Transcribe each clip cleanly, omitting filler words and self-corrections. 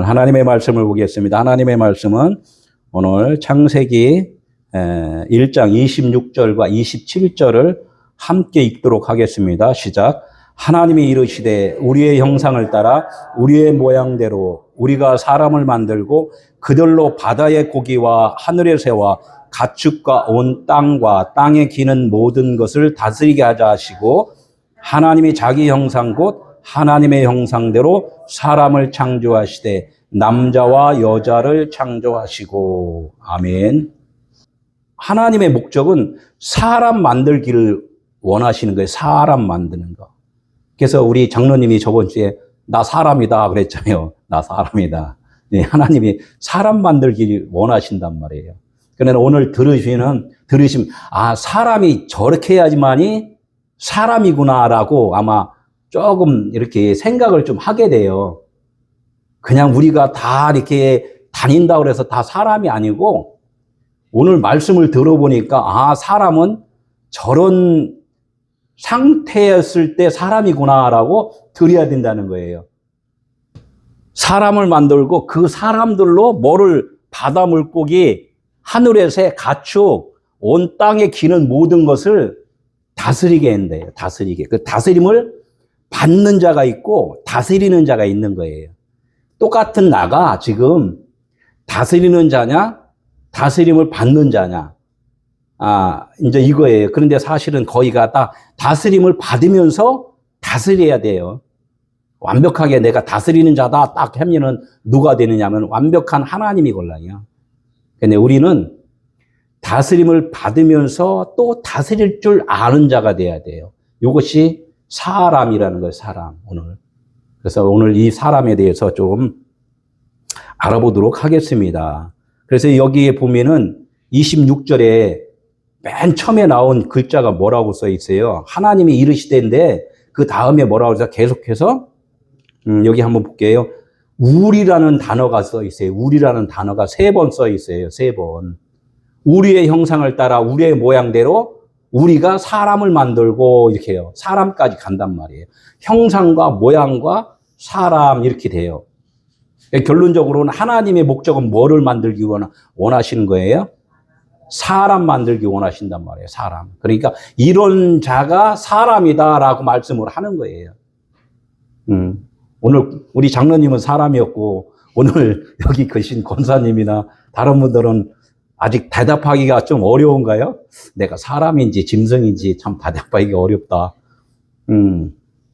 오늘 하나님의 말씀을 보겠습니다. 하나님의 말씀은 오늘 창세기 1장 26절과 27절을 함께 읽도록 하겠습니다. 시작. 하나님이 이르시되 우리의 형상을 따라 우리의 모양대로 우리가 사람을 만들고 그들로 바다의 고기와 하늘의 새와 가축과 온 땅과 땅에 기는 모든 것을 다스리게 하자 하시고, 하나님이 자기 형상 곧 하나님의 형상대로 사람을 창조하시되 남자와 여자를 창조하시고. 아멘. 하나님의 목적은 사람 만들기를 원하시는 거예요. 사람 만드는 거. 그래서 우리 장로님이 저번 주에 나 사람이다 그랬잖아요. 나 사람이다. 네, 하나님이 사람 만들기를 원하신단 말이에요. 그러나 오늘 들으시면 사람이 저렇게 해야지만이 사람이구나라고 아마 조금 이렇게 생각을 좀 하게 돼요. 그냥 우리가 다 이렇게 다닌다고 해서 다 사람이 아니고, 오늘 말씀을 들어보니까 사람은 저런 상태였을 때 사람이구나라고 들어야 된다는 거예요. 사람을 만들고 그 사람들로 뭐를, 바다 물고기, 하늘의 새, 가축, 온 땅에 기는 모든 것을 다스리게 한대요. 다스리게. 그 다스림을 받는 자가 있고 다스리는 자가 있는 거예요. 똑같은 나가 지금 다스리는 자냐, 다스림을 받는 자냐. 이제 이거예요. 그런데 사실은 거의가 다 다스림을 받으면서 다스려야 돼요. 완벽하게 내가 다스리는 자다 딱 하면은 누가 되느냐면 완벽한 하나님이 골라요. 근데 우리는 다스림을 받으면서 또 다스릴 줄 아는 자가 돼야 돼요. 이것이 사람이라는 거예요, 사람, 오늘. 그래서 오늘 이 사람에 대해서 좀 알아보도록 하겠습니다. 그래서 여기에 보면은 26절에 맨 처음에 나온 글자가 뭐라고 써 있어요? 하나님이 이르시되인데 그 다음에 뭐라고 해서 계속해서 여기 한번 볼게요. 우리라는 단어가 써 있어요. 우리라는 단어가 3번 써 있어요. 3번. 우리의 형상을 따라 우리의 모양대로 우리가 사람을 만들고 이렇게 해요. 사람까지 간단 말이에요. 형상과 모양과 사람 이렇게 돼요. 결론적으로는 하나님의 목적은 뭐를 만들기 원하시는 거예요? 사람 만들기 원하신단 말이에요. 사람. 그러니까 이런 자가 사람이다라고 말씀을 하는 거예요. 오늘 우리 장로님은 사람이었고, 오늘 여기 계신 권사님이나 다른 분들은 아직 대답하기가 좀 어려운가요? 내가 사람인지 짐승인지 참 대답하기가 어렵다.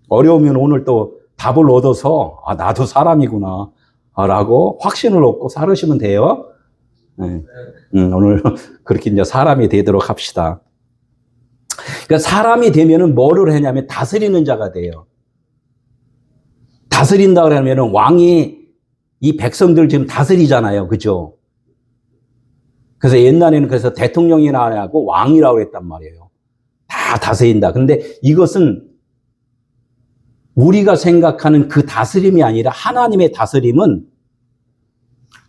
어려우면 오늘 또 답을 얻어서 나도 사람이구나 라고 확신을 얻고 살으시면 돼요. 오늘 그렇게 이제 사람이 되도록 합시다. 그러니까 사람이 되면은 뭐를 하냐면 다스리는 자가 돼요. 다스린다 그러면은 왕이 이 백성들 지금 다스리잖아요. 그죠? 그래서 옛날에는 그래서 대통령이나 하고 왕이라고 했단 말이에요. 다 다스린다. 근데 이것은 우리가 생각하는 그 다스림이 아니라 하나님의 다스림은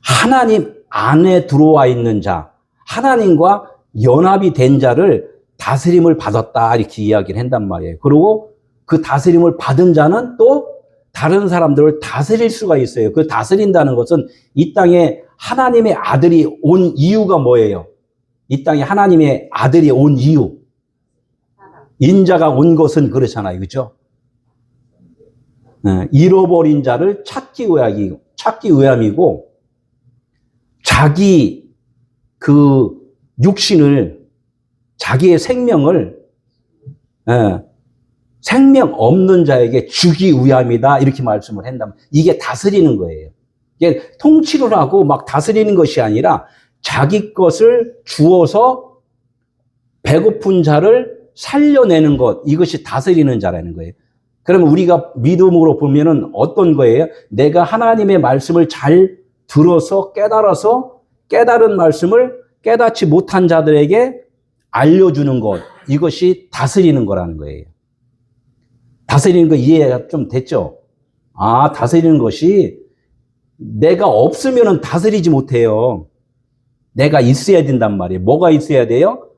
하나님 안에 들어와 있는 자, 하나님과 연합이 된 자를 다스림을 받았다 이렇게 이야기를 한단 말이에요. 그리고 그 다스림을 받은 자는 또 다른 사람들을 다스릴 수가 있어요. 그 다스린다는 것은 이 땅에 하나님의 아들이 온 이유가 뭐예요? 이 땅에 하나님의 아들이 온 이유. 인자가 온 것은 그렇잖아요. 그죠? 잃어버린 자를 찾기 위함이고, 자기 그 육신을, 자기의 생명을 생명 없는 자에게 주기 위함이다 이렇게 말씀을 한다면 이게 다스리는 거예요. 이게 통치를 하고 막 다스리는 것이 아니라 자기 것을 주어서 배고픈 자를 살려내는 것, 이것이 다스리는 자라는 거예요. 그러면 우리가 믿음으로 보면은 어떤 거예요? 내가 하나님의 말씀을 잘 들어서 깨달아서 깨달은 말씀을 깨닫지 못한 자들에게 알려주는 것, 이것이 다스리는 거라는 거예요. 다스리는 거 이해가 좀 됐죠? 다스리는 것이 내가 없으면 다스리지 못해요. 내가 있어야 된단 말이에요. 뭐가 있어야 돼요?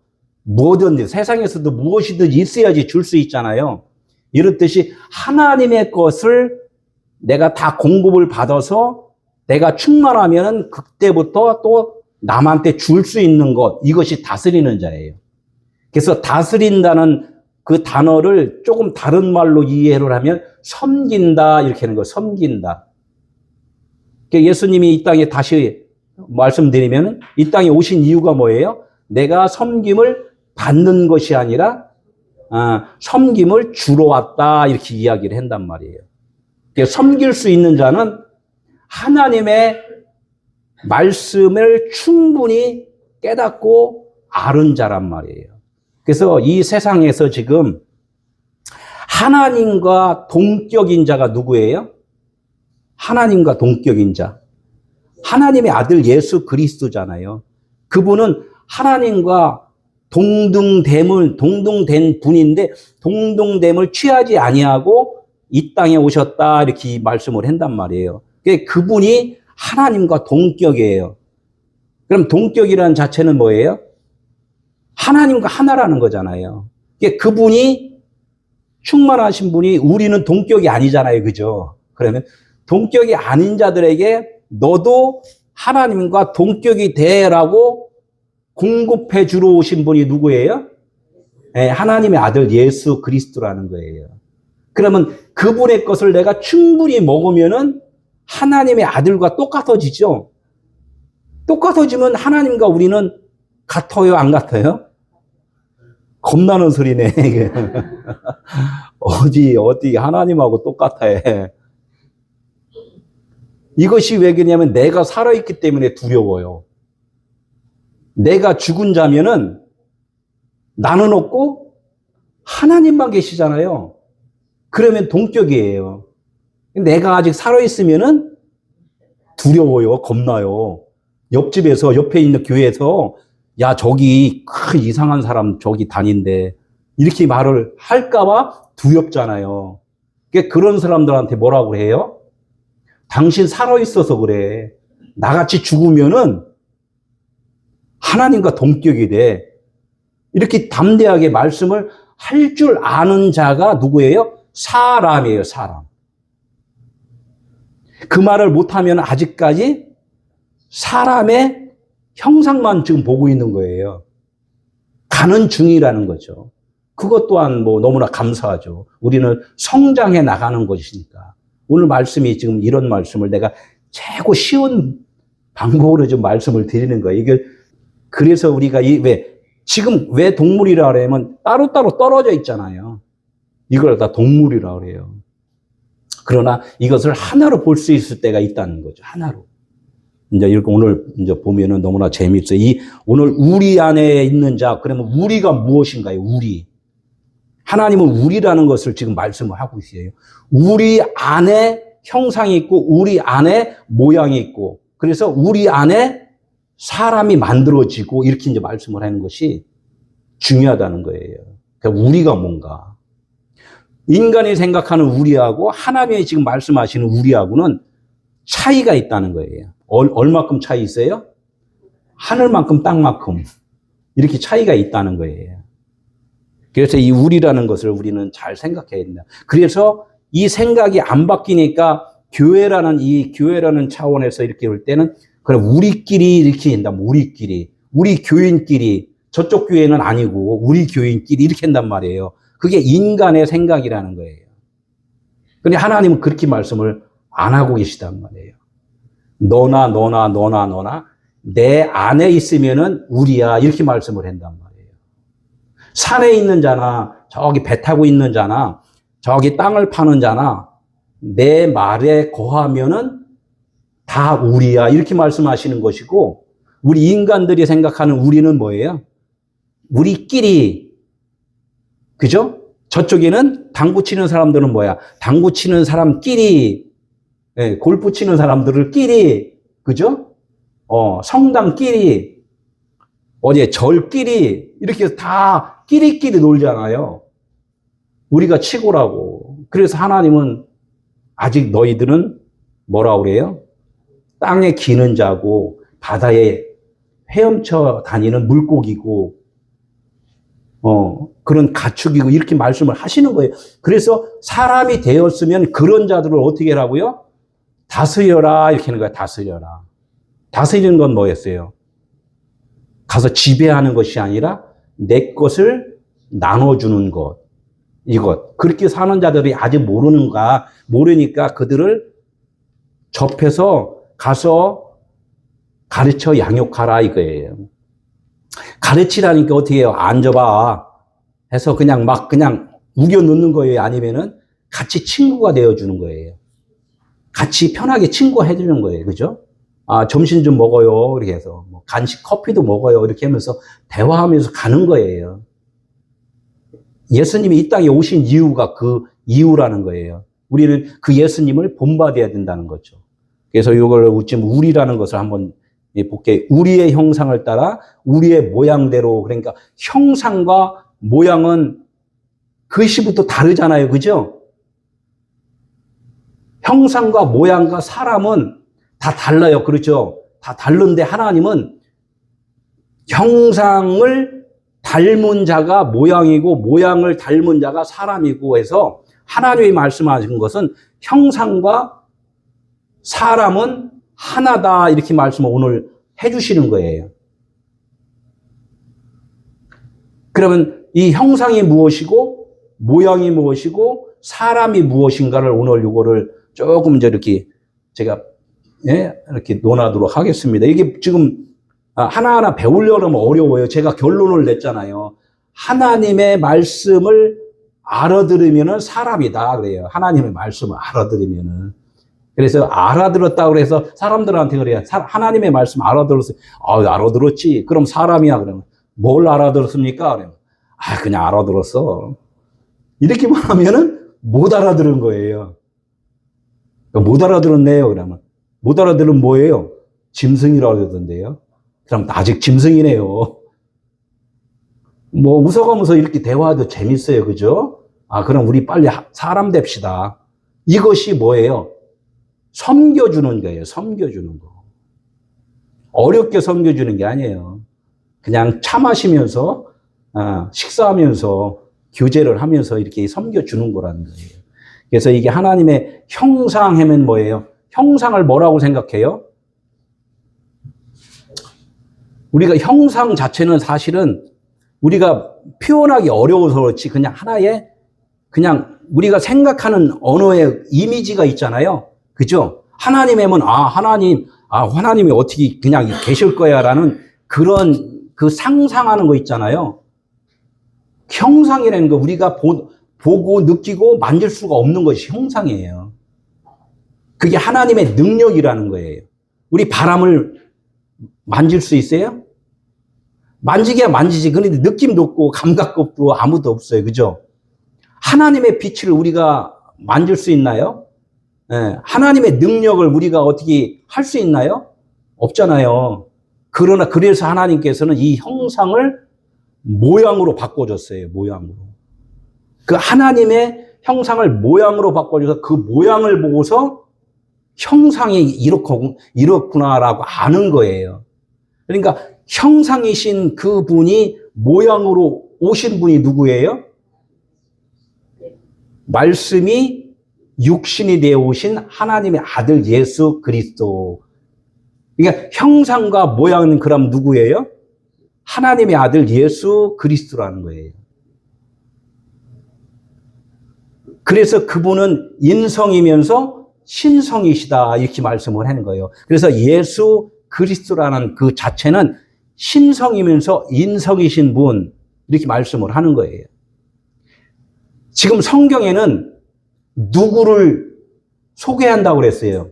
뭐든지 세상에서도 무엇이든 있어야지 줄 수 있잖아요. 이렇듯이 하나님의 것을 내가 다 공급을 받아서 내가 충만하면은 그때부터 또 남한테 줄 수 있는 것, 이것이 다스리는 자예요. 그래서 다스린다는 그 단어를 조금 다른 말로 이해를 하면 섬긴다 이렇게 하는 거예요. 섬긴다. 예수님이 이 땅에 다시 말씀드리면 이 땅에 오신 이유가 뭐예요? 내가 섬김을 받는 것이 아니라 섬김을 주러 왔다 이렇게 이야기를 한단 말이에요. 섬길 수 있는 자는 하나님의 말씀을 충분히 깨닫고 아는 자란 말이에요. 그래서 이 세상에서 지금 하나님과 동격인 자가 누구예요? 하나님과 동격인 자. 하나님의 아들 예수 그리스도잖아요. 그분은 하나님과 동등된 분인데 동등됨을 취하지 아니하고 이 땅에 오셨다 이렇게 말씀을 한단 말이에요. 그분이 하나님과 동격이에요. 그럼 동격이라는 자체는 뭐예요? 하나님과 하나라는 거잖아요. 그분이 충만하신 분이 우리는 동격이 아니잖아요. 그죠? 그러면 동격이 아닌 자들에게 너도 하나님과 동격이 되라고 공급해 주러 오신 분이 누구예요? 네, 하나님의 아들 예수 그리스도라는 거예요. 그러면 그분의 것을 내가 충분히 먹으면은 하나님의 아들과 똑같아지죠? 똑같아지면 하나님과 우리는 같아요? 안 같아요? 겁나는 소리네. 어디 하나님하고 똑같아. 이것이 왜 그러냐면 내가 살아있기 때문에 두려워요. 내가 죽은 자면은 나는 없고 하나님만 계시잖아요. 그러면 동격이에요. 내가 아직 살아있으면은 두려워요. 겁나요. 옆집에서, 옆에 있는 교회에서, 야, 저기 큰 이상한 사람 저기 다닌대. 이렇게 말을 할까봐 두렵잖아요. 그런 사람들한테 뭐라고 해요? 당신 살아있어서 그래. 나같이 죽으면은 하나님과 동격이 돼. 이렇게 담대하게 말씀을 할 줄 아는 자가 누구예요? 사람이에요, 사람. 그 말을 못하면 아직까지 사람의 형상만 지금 보고 있는 거예요. 가는 중이라는 거죠. 그것 또한 뭐 너무나 감사하죠. 우리는 성장해 나가는 것이니까. 오늘 말씀이 지금 이런 말씀을 내가 최고 쉬운 방법으로 좀 말씀을 드리는 거예요. 이게 그래서 우리가 지금 왜 동물이라 그러면 따로따로 떨어져 있잖아요. 이걸 다 동물이라 그래요. 그러나 이것을 하나로 볼 수 있을 때가 있다는 거죠. 하나로. 이제 이렇게 오늘 이제 보면은 너무나 재미있어요. 오늘 우리 안에 있는 자, 그러면 우리가 무엇인가요? 우리. 하나님은 우리라는 것을 지금 말씀을 하고 있어요. 우리 안에 형상이 있고, 우리 안에 모양이 있고, 그래서 우리 안에 사람이 만들어지고, 이렇게 이제 말씀을 하는 것이 중요하다는 거예요. 그러니까 우리가 뭔가. 인간이 생각하는 우리하고 하나님이 지금 말씀하시는 우리하고는 차이가 있다는 거예요. 얼마큼 차이 있어요? 하늘만큼 땅만큼 이렇게 차이가 있다는 거예요. 그래서 이 우리라는 것을 우리는 잘 생각해야 된다. 그래서 이 생각이 안 바뀌니까 교회라는 차원에서 이렇게 볼 때는 그럼 우리끼리 이렇게 한다. 우리 교인끼리 저쪽 교회는 아니고 우리 교인끼리 이렇게 한단 말이에요. 그게 인간의 생각이라는 거예요. 근데 하나님은 그렇게 말씀을 안 하고 계시단 말이에요. 너나 내 안에 있으면은 우리야 이렇게 말씀을 한단 말이에요. 산에 있는 자나 저기 배 타고 있는 자나 저기 땅을 파는 자나 내 말에 거하면은 다 우리야 이렇게 말씀하시는 것이고 우리 인간들이 생각하는 우리는 뭐예요? 우리끼리 그죠? 저쪽에는 당구 치는 사람들은 뭐야? 당구 치는 사람끼리 골프 치는 사람들끼리 그죠? 성당끼리 어디 절끼리 이렇게 해서 다 끼리끼리 놀잖아요. 우리가 치고라고. 그래서 하나님은 아직 너희들은 뭐라고 그래요? 땅에 기는 자고 바다에 헤엄쳐 다니는 물고기고 그런 가축이고 이렇게 말씀을 하시는 거예요. 그래서 사람이 되었으면 그런 자들을 어떻게 하라고요? 다스려라 이렇게 하는 거야. 다스려라. 다스리는 건 뭐였어요? 가서 지배하는 것이 아니라 내 것을 나눠주는 것. 이것. 그렇게 사는 자들이 아직 모르니까 그들을 접해서 가서 가르쳐 양육하라 이거예요. 가르치라니까 어떻게 해요? 앉아봐 해서 그냥 우겨 넣는 거예요? 아니면은 같이 친구가 되어주는 거예요? 같이 편하게 친구해 주는 거예요. 그죠? 점심 좀 먹어요. 이렇게 해서. 뭐 간식, 커피도 먹어요. 이렇게 하면서 대화하면서 가는 거예요. 예수님이 이 땅에 오신 이유가 그 이유라는 거예요. 우리는 그 예수님을 본받아야 된다는 거죠. 그래서 이걸 지금 우리라는 것을 한번 볼게요. 우리의 형상을 따라 우리의 모양대로. 그러니까 형상과 모양은 글씨부터 다르잖아요. 그죠? 형상과 모양과 사람은 다 달라요. 그렇죠? 다 다른데 하나님은 형상을 닮은 자가 모양이고 모양을 닮은 자가 사람이고 해서 하나님이 말씀하신 것은 형상과 사람은 하나다 이렇게 말씀을 오늘 해주시는 거예요. 그러면 이 형상이 무엇이고 모양이 무엇이고 사람이 무엇인가를 오늘 이거를 조금 이렇게 제가 이렇게 논하도록 하겠습니다. 이게 지금 하나하나 배우려면 어려워요. 제가 결론을 냈잖아요. 하나님의 말씀을 알아들으면은 사람이다 그래요. 하나님의 말씀을 알아들으면은. 그래서 알아들었다고 그래서 사람들한테 그래요. 하나님의 말씀 알아들었어요. 알아들었지. 그럼 사람이야. 그러면 뭘 알아들었습니까? 그러면 그냥 알아들었어. 이렇게만 하면은 못 알아들은 거예요. 못 알아들었네요. 그러면 못 알아들으면 뭐예요? 짐승이라고 그러던데요. 그럼 아직 짐승이네요. 뭐 웃어가면서 이렇게 대화도 재밌어요. 그죠? 그럼 우리 빨리 사람 됩시다. 이것이 뭐예요? 섬겨주는 거예요. 섬겨주는 거. 어렵게 섬겨주는 게 아니에요. 그냥 차 마시면서 식사하면서 교제를 하면서 이렇게 섬겨주는 거라는 거예요. 그래서 이게 하나님의 형상 하면 뭐예요? 형상을 뭐라고 생각해요? 우리가 형상 자체는 사실은 우리가 표현하기 어려워서 그렇지 그냥 하나의 그냥 우리가 생각하는 언어의 이미지가 있잖아요. 그죠? 하나님이면 하나님이 어떻게 그냥 계실 거야 라는 그런 그 상상하는 거 있잖아요. 형상이라는 거 우리가 보고 느끼고 만질 수가 없는 것이 형상이에요. 그게 하나님의 능력이라는 거예요. 우리 바람을 만질 수 있어요? 만지기야 만지지. 그런데 느낌도 없고 감각도 없고 아무도 없어요. 그죠? 하나님의 빛을 우리가 만질 수 있나요? 하나님의 능력을 우리가 어떻게 할 수 있나요? 없잖아요. 그래서 하나님께서는 이 형상을 모양으로 바꿔줬어요. 모양으로. 그 하나님의 형상을 모양으로 바꿔줘서 그 모양을 보고서 형상이 이렇구나라고 아는 거예요. 그러니까 형상이신 그 분이 모양으로 오신 분이 누구예요? 말씀이 육신이 되어 오신 하나님의 아들 예수 그리스도. 그러니까 형상과 모양은 그럼 누구예요? 하나님의 아들 예수 그리스도라는 거예요. 그래서 그분은 인성이면서 신성이시다 이렇게 말씀을 하는 거예요. 그래서 예수 그리스도라는 그 자체는 신성이면서 인성이신 분 이렇게 말씀을 하는 거예요. 지금 성경에는 누구를 소개한다고 그랬어요?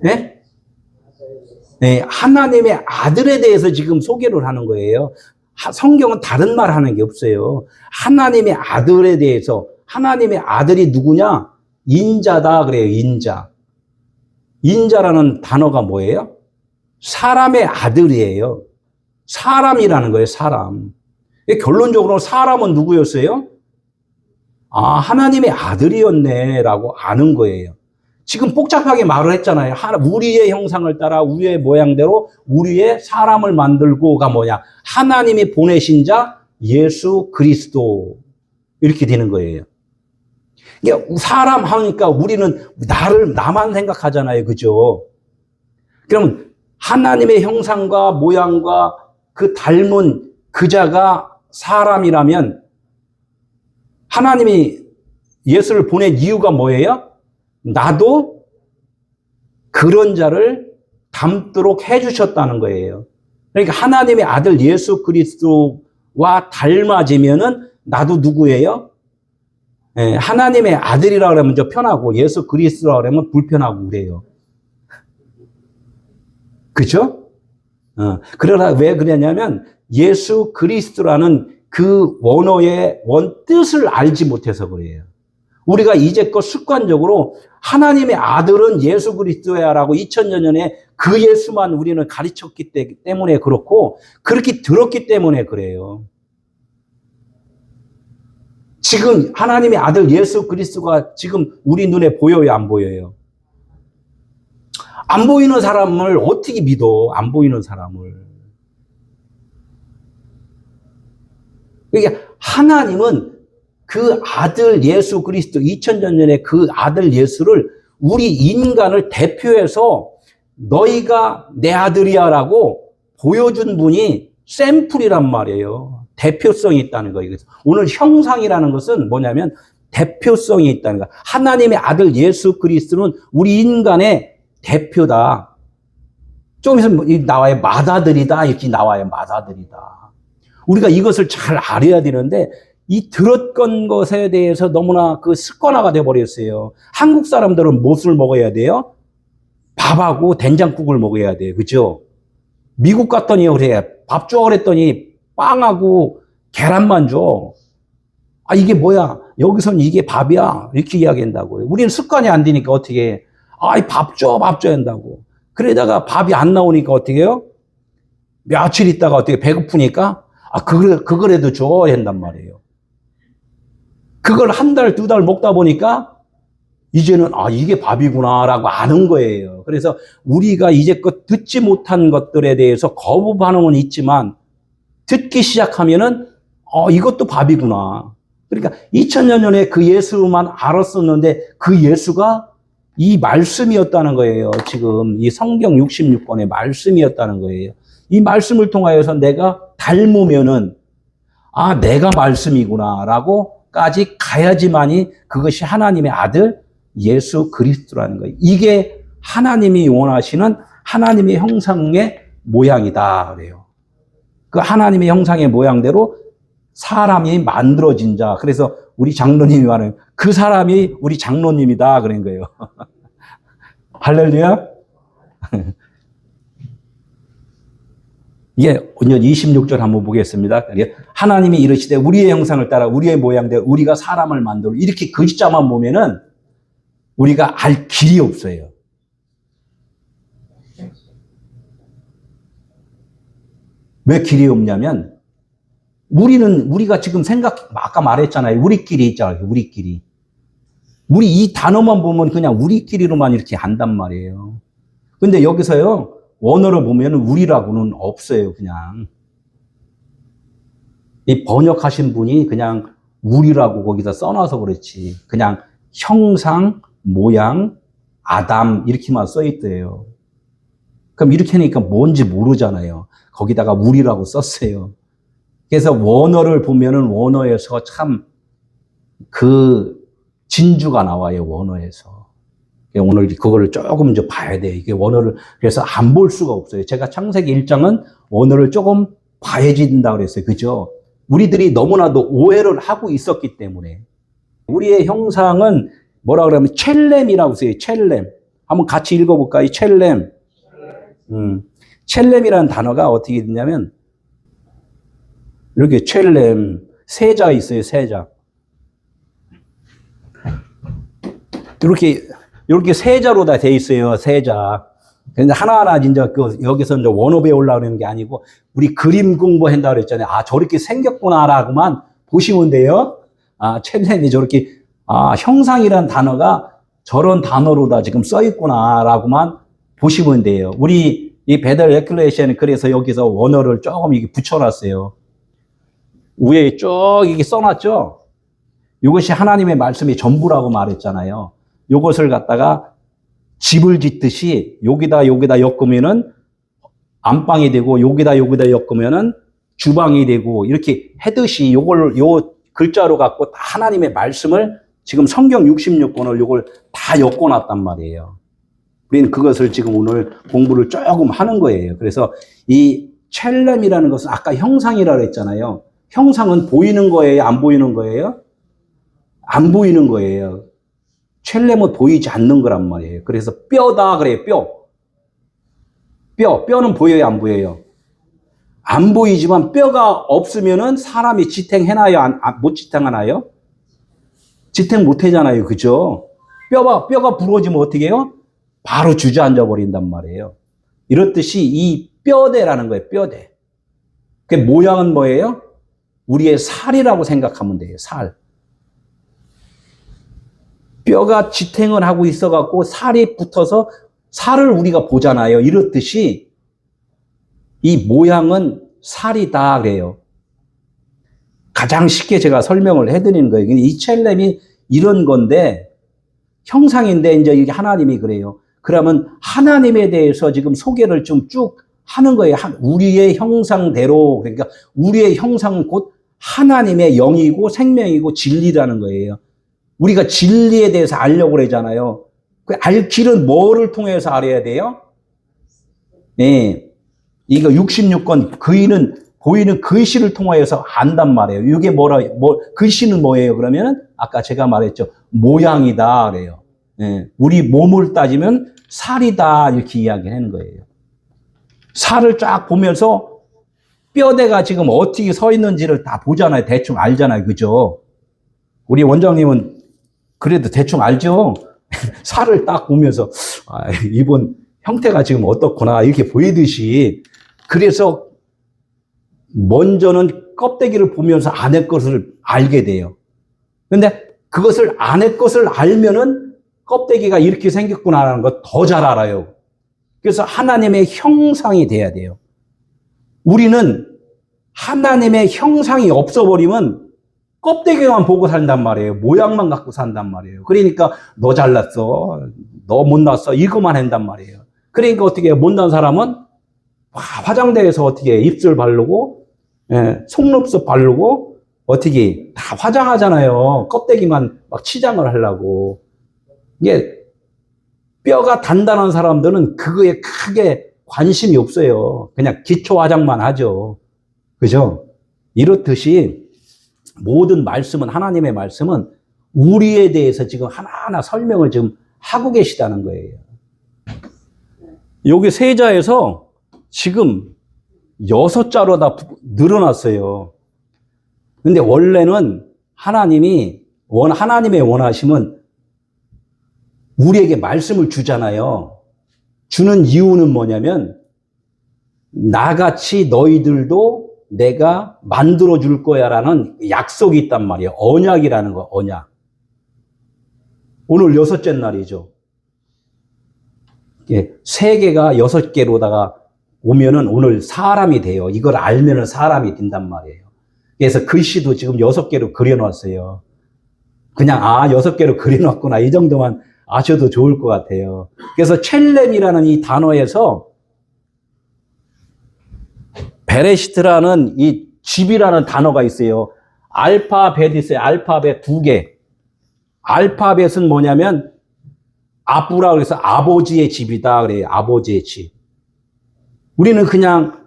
네? 네, 하나님의 아들에 대해서 지금 소개를 하는 거예요. 성경은 다른 말 하는 게 없어요. 하나님의 아들에 대해서 하나님의 아들이 누구냐? 인자다 그래요. 인자. 인자라는 단어가 뭐예요? 사람의 아들이에요. 사람이라는 거예요. 사람. 결론적으로 사람은 누구였어요? 하나님의 아들이었네 라고 아는 거예요. 지금 복잡하게 말을 했잖아요. 우리의 형상을 따라 우리의 모양대로 우리의 사람을 만들고가 뭐냐? 하나님이 보내신 자 예수 그리스도 이렇게 되는 거예요. 그러니까 사람 하니까 우리는 나만 생각하잖아요. 그죠? 그럼 하나님의 형상과 모양과 그 닮은 그자가 사람이라면 하나님이 예수를 보낸 이유가 뭐예요? 나도 그런 자를 닮도록 해주셨다는 거예요. 그러니까 하나님의 아들 예수 그리스도와 닮아지면은 나도 누구예요? 예, 하나님의 아들이라고 하면 좀 편하고 예수 그리스도라고 하면 불편하고 그래요. 그죠? 그러나 왜 그러냐면 예수 그리스도라는 그 원어의 원뜻을 알지 못해서 그래요. 우리가 이제껏 습관적으로 하나님의 아들은 예수 그리스도야라고 2000년 전에 그 예수만 우리는 가르쳤기 때문에 그렇고 그렇게 들었기 때문에 그래요. 지금 하나님의 아들 예수 그리스도가 지금 우리 눈에 보여요, 안 보여요? 안 보이는 사람을 어떻게 믿어? 안 보이는 사람을. 그러니까 하나님은 그 아들 예수 그리스도 2000년 전에 그 아들 예수를 우리 인간을 대표해서 너희가 내 아들이야 라고 보여준 분이 샘플이란 말이에요. 대표성이 있다는 거예요. 오늘 형상이라는 것은 뭐냐면 대표성이 있다는 거예요. 하나님의 아들 예수 그리스도는 우리 인간의 대표다. 좀 있으면 나와요. 맏아들이다. 이렇게 나와요. 맏아들이다. 우리가 이것을 잘 알아야 되는데 이 들었건 것에 대해서 너무나 그 습관화가 돼버렸어요. 한국 사람들은 무엇을 먹어야 돼요? 밥하고 된장국을 먹어야 돼요. 그죠? 미국 갔더니 그래. 밥 줘 그랬더니 빵하고 계란만 줘. 아, 이게 뭐야? 여기서는 이게 밥이야. 이렇게 이야기한다고요. 우리는 습관이 안 되니까 어떻게 해? 아, 밥 줘야 한다고. 그러다가 밥이 안 나오니까 어떻게 해요? 며칠 있다가 어떻게 배고프니까 아, 그거라도 줘야 한단 말이에요. 그걸 한 달, 두 달 먹다 보니까 이제는 아, 이게 밥이구나라고 아는 거예요. 그래서 우리가 이제껏 듣지 못한 것들에 대해서 거부 반응은 있지만 듣기 시작하면은 이것도 밥이구나. 그러니까 2000년 전에 그 예수만 알았었는데 그 예수가 이 말씀이었다는 거예요. 지금 이 성경 66권의 말씀이었다는 거예요. 이 말씀을 통하여서 내가 닮으면은 아, 내가 말씀이구나라고까지 가야지만이 그것이 하나님의 아들 예수 그리스도라는 거예요. 이게 하나님이 원하시는 하나님의 형상의 모양이다 그래요. 그 하나님의 형상의 모양대로 사람이 만들어진 자. 그래서 우리 장로님이 말하는 그 사람이 우리 장로님이다 그런 거예요. 할렐루야. 이게 26절 한번 보겠습니다. 하나님이 이르시되 우리의 형상을 따라 우리의 모양대로 우리가 사람을 만들어. 이렇게 글자만 보면은 우리가 알 길이 없어요. 왜 길이 없냐면 우리가 지금 아까 말했잖아요. 우리끼리 있잖아요. 우리끼리. 우리 이 단어만 보면 그냥 우리끼리로만 이렇게 한단 말이에요. 근데 여기서요, 원어로 보면 우리라고는 없어요, 그냥. 이 번역하신 분이 그냥 우리라고 거기다 써놔서 그렇지. 그냥 형상, 모양, 아담, 이렇게만 써있대요. 그럼 이렇게 하니까 뭔지 모르잖아요. 거기다가 우리라고 썼어요. 그래서 원어를 보면은 원어에서 참 그 진주가 나와요, 원어에서. 오늘 그거를 조금 좀 봐야 돼요. 이게 원어를, 그래서 안 볼 수가 없어요. 제가 창세기 1장은 원어를 조금 봐야지 된다고 그랬어요. 그죠? 우리들이 너무나도 오해를 하고 있었기 때문에. 우리의 형상은 뭐라 그러면 첼렘이라고 써요. 첼렘. 한번 같이 읽어볼까요? 첼렘. 첼렘이라는 단어가 어떻게 되냐면, 이렇게 첼렘, 세자 있어요, 세자. 이렇게 세자로 다 돼 있어요, 세자. 근데 하나하나 이제 여기서 이제 원어 배우려고 하는 게 아니고, 우리 그림 공부한다고 그랬잖아요. 아, 저렇게 생겼구나라고만 보시면 돼요. 아, 첼렘이 저렇게, 아, 형상이라는 단어가 저런 단어로 다 지금 써 있구나라고만 보시면 돼요. 우리 이 베델 에클레시아는 그래서 여기서 원어를 조금 이렇게 붙여놨어요. 위에 쭉 이렇게 써놨죠? 이것이 하나님의 말씀이 전부라고 말했잖아요. 이것을 갖다가 집을 짓듯이 여기다 엮으면은 안방이 되고 여기다 엮으면은 주방이 되고 이렇게 하듯이 요 글자로 갖고 다 하나님의 말씀을 지금 성경 66권을 요걸 다 엮어놨단 말이에요. 우리는 그것을 지금 오늘 공부를 조금 하는 거예요. 그래서 이 첼렘이라는 것은 아까 형상이라고 했잖아요. 형상은 보이는 거예요? 안 보이는 거예요? 안 보이는 거예요. 첼렘은 보이지 않는 거란 말이에요. 그래서 뼈다 그래요. 뼈는 보여요? 안 보여요? 안 보이지만 뼈가 없으면은 사람이 지탱해나요? 못 지탱하나요? 지탱 못 하잖아요. 그죠? 뼈가 부러지면 어떻게 해요? 바로 주저앉아 버린단 말이에요. 이렇듯이 이 뼈대라는 거예요. 뼈대. 그 모양은 뭐예요? 우리의 살이라고 생각하면 돼요. 살. 뼈가 지탱을 하고 있어갖고 살이 붙어서 살을 우리가 보잖아요. 이렇듯이 이 모양은 살이다 그래요. 가장 쉽게 제가 설명을 해드리는 거예요. 이 첼렘이 이런 건데 형상인데 이제 이게 하나님이 그래요. 그러면 하나님에 대해서 지금 소개를 좀 쭉 하는 거예요. 우리의 형상대로, 그러니까 우리의 형상은 곧 하나님의 영이고 생명이고 진리라는 거예요. 우리가 진리에 대해서 알려고 그러잖아요. 그 알 길은 뭐를 통해서 알아야 돼요? 네. 이거 66권 보이는 글씨를 통하여서 안단 말이에요. 이게 글씨는 뭐예요? 그러면 아까 제가 말했죠. 모양이다 그래요. 네. 우리 몸을 따지면 살이다 이렇게 이야기하는 거예요. 살을 쫙 보면서 뼈대가 지금 어떻게 서 있는지를 다 보잖아요. 대충 알잖아요. 그죠? 우리 원장님은 그래도 대충 알죠? 살을 딱 보면서 이번 형태가 지금 어떻구나 이렇게 보이듯이 그래서 먼저는 껍데기를 보면서 안의 것을 알게 돼요. 근데 그것을 안의 것을 알면은 껍데기가 이렇게 생겼구나라는 걸 더 잘 알아요. 그래서 하나님의 형상이 돼야 돼요. 우리는 하나님의 형상이 없어버리면 껍데기만 보고 산단 말이에요. 모양만 갖고 산단 말이에요. 그러니까 너 잘났어, 너 못났어 이거만 한단 말이에요. 그러니까 어떻게 해요? 못난 사람은 화장대에서 어떻게 입술 바르고 속눈썹 바르고 어떻게 다 화장하잖아요. 껍데기만 막 치장을 하려고. 이게 뼈가 단단한 사람들은 그거에 크게 관심이 없어요. 그냥 기초 화장만 하죠. 그죠? 이렇듯이 모든 말씀은 하나님의 말씀은 우리에 대해서 지금 하나하나 설명을 지금 하고 계시다는 거예요. 여기 세자에서 지금 6자로 다 늘어났어요. 근데 원래는 하나님의 원하심은 우리에게 말씀을 주잖아요. 주는 이유는 뭐냐면 나같이 너희들도 내가 만들어 줄 거야라는 약속이 있단 말이에요. 언약이라는 거, 언약. 오늘 6째 날이죠. 세계가 6개로다가 오면은 오늘 사람이 돼요. 이걸 알면은 사람이 된단 말이에요. 그래서 글씨도 지금 6개로 그려놨어요. 그냥 6개로 그려놨구나 이 정도만 아셔도 좋을 것 같아요. 그래서 첼렘이라는 이 단어에서 베레시트라는 이 집이라는 단어가 있어요. 알파벳이 있어요. 알파벳 2개. 알파벳은 뭐냐면 아부라 그래서 아버지의 집이다 그래요. 아버지의 집. 우리는 그냥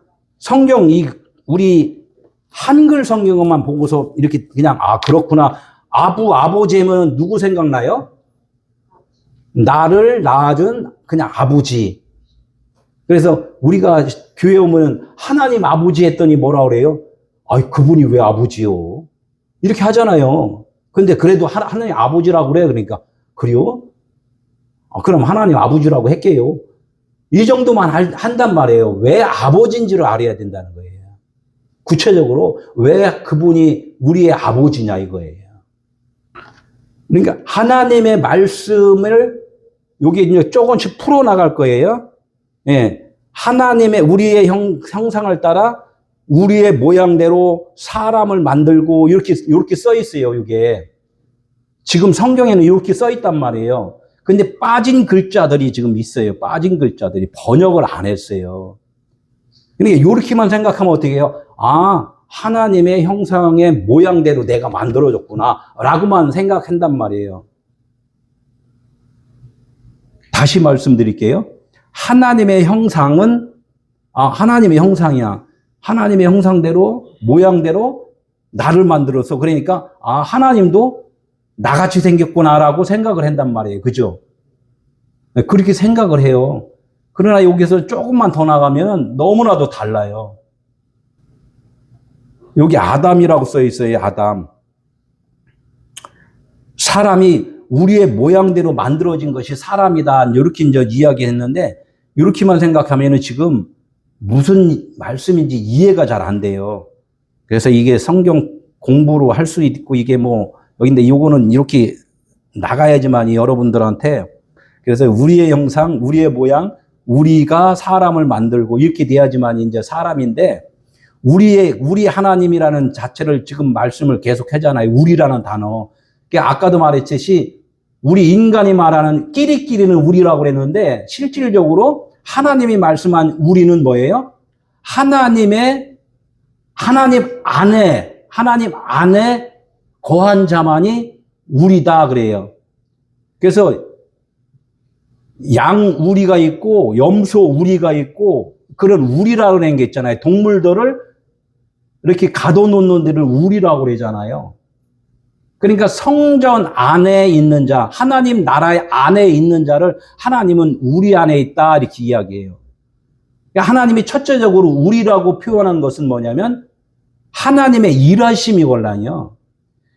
우리 한글 성경만 보고서 이렇게 그냥 그렇구나. 아버지면 누구 생각나요? 나를 낳아준 그냥 아버지. 그래서 우리가 교회 오면 하나님 아버지 했더니 뭐라 그래요? 그분이 왜 아버지요? 이렇게 하잖아요. 근데 그래도 하나님 아버지라고 그래요. 그러니까 그래요? 그럼 하나님 아버지라고 할게요. 이 정도만 한단 말이에요. 왜 아버지인지를 알아야 된다는 거예요. 구체적으로 왜 그분이 우리의 아버지냐 이거예요. 그러니까 하나님의 말씀을 여기 이제 조금씩 풀어나갈 거예요. 예. 하나님의 우리의 형상을 따라 우리의 모양대로 사람을 만들고 이렇게 써 있어요, 이게. 지금 성경에는 이렇게 써 있단 말이에요. 근데 빠진 글자들이 지금 있어요. 빠진 글자들이 번역을 안 했어요. 그러니까 이렇게만 생각하면 어떻게 해요? 아, 하나님의 형상의 모양대로 내가 만들어졌구나 라고만 생각한단 말이에요. 다시 말씀드릴게요. 하나님의 형상은 하나님의 형상이야. 하나님의 형상대로 모양대로 나를 만들어서 그러니까 하나님도 나같이 생겼구나라고 생각을 한단 말이에요. 그죠? 그렇게 생각을 해요. 그러나 여기서 조금만 더 나가면 너무나도 달라요. 여기 아담이라고 써 있어요. 아담. 사람이 우리의 모양대로 만들어진 것이 사람이다. 이렇게 이제 이야기했는데 이렇게만 생각하면은 지금 무슨 말씀인지 이해가 잘 안 돼요. 그래서 이게 성경 공부로 할 수 있고 이게 뭐 여기인데 요거는 이렇게 나가야지만 여러분들한테 그래서 우리의 형상, 우리의 모양, 우리가 사람을 만들고 이렇게 돼야지만 이제 사람인데 우리 하나님이라는 자체를 지금 말씀을 계속 하잖아요. 우리라는 단어. 아까도 말했듯이 우리 인간이 말하는 끼리끼리는 우리라고 그랬는데 실질적으로 하나님이 말씀한 우리는 뭐예요? 하나님 안에 거한 자만이 우리다 그래요. 그래서 양 우리가 있고 염소 우리가 있고 그런 우리라고 하는 게 있잖아요. 동물들을 이렇게 가둬놓는 데를 우리라고 그러잖아요. 그러니까 성전 안에 있는 자, 하나님 나라의 안에 있는 자를 하나님은 우리 안에 있다 이렇게 이야기해요. 그러니까 하나님이 첫째적으로 우리라고 표현한 것은 뭐냐면 하나님의 일하심이걸랑요.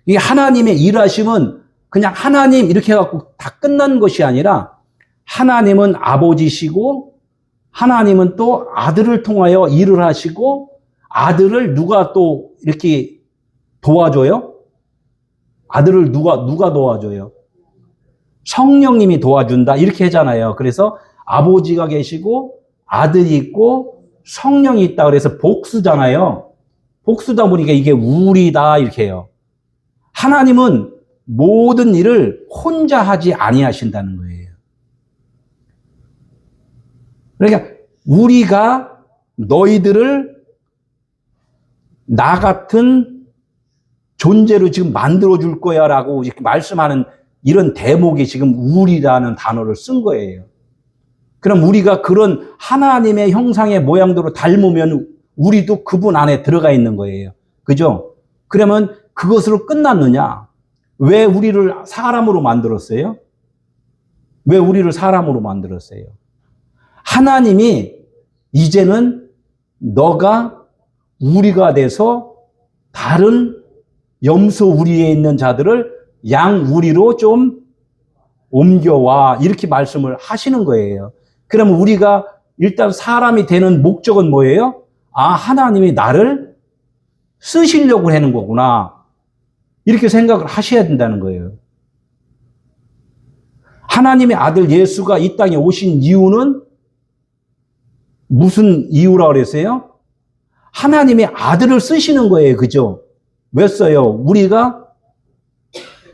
이 하나님의 일하심은 그냥 하나님 이렇게 해갖고 다 끝난 것이 아니라 하나님은 아버지시고 하나님은 또 아들을 통하여 일을 하시고 아들을 누가 또 이렇게 도와줘요? 아들을 누가 도와줘요? 성령님이 도와준다 이렇게 하잖아요. 그래서 아버지가 계시고 아들이 있고 성령이 있다 그래서 복수잖아요. 복수다 보니까 이게 우리다 이렇게 해요. 하나님은 모든 일을 혼자 하지 아니하신다는 거예요. 그러니까 우리가 너희들을 나 같은 존재로 지금 만들어줄 거야 라고 이렇게 말씀하는 이런 대목이 지금 우리라는 단어를 쓴 거예요. 그럼 우리가 그런 하나님의 형상의 모양대로 닮으면 우리도 그분 안에 들어가 있는 거예요. 그죠? 그러면 그것으로 끝났느냐? 왜 우리를 사람으로 만들었어요? 왜 우리를 사람으로 만들었어요? 하나님이 이제는 너가 우리가 돼서 다른 염소 우리에 있는 자들을 양 우리로 좀 옮겨와 이렇게 말씀을 하시는 거예요. 그러면 우리가 일단 사람이 되는 목적은 뭐예요? 하나님이 나를 쓰시려고 하는 거구나 이렇게 생각을 하셔야 된다는 거예요. 하나님의 아들 예수가 이 땅에 오신 이유는 무슨 이유라고 그랬어요? 하나님의 아들을 쓰시는 거예요. 그죠? 왜 써요?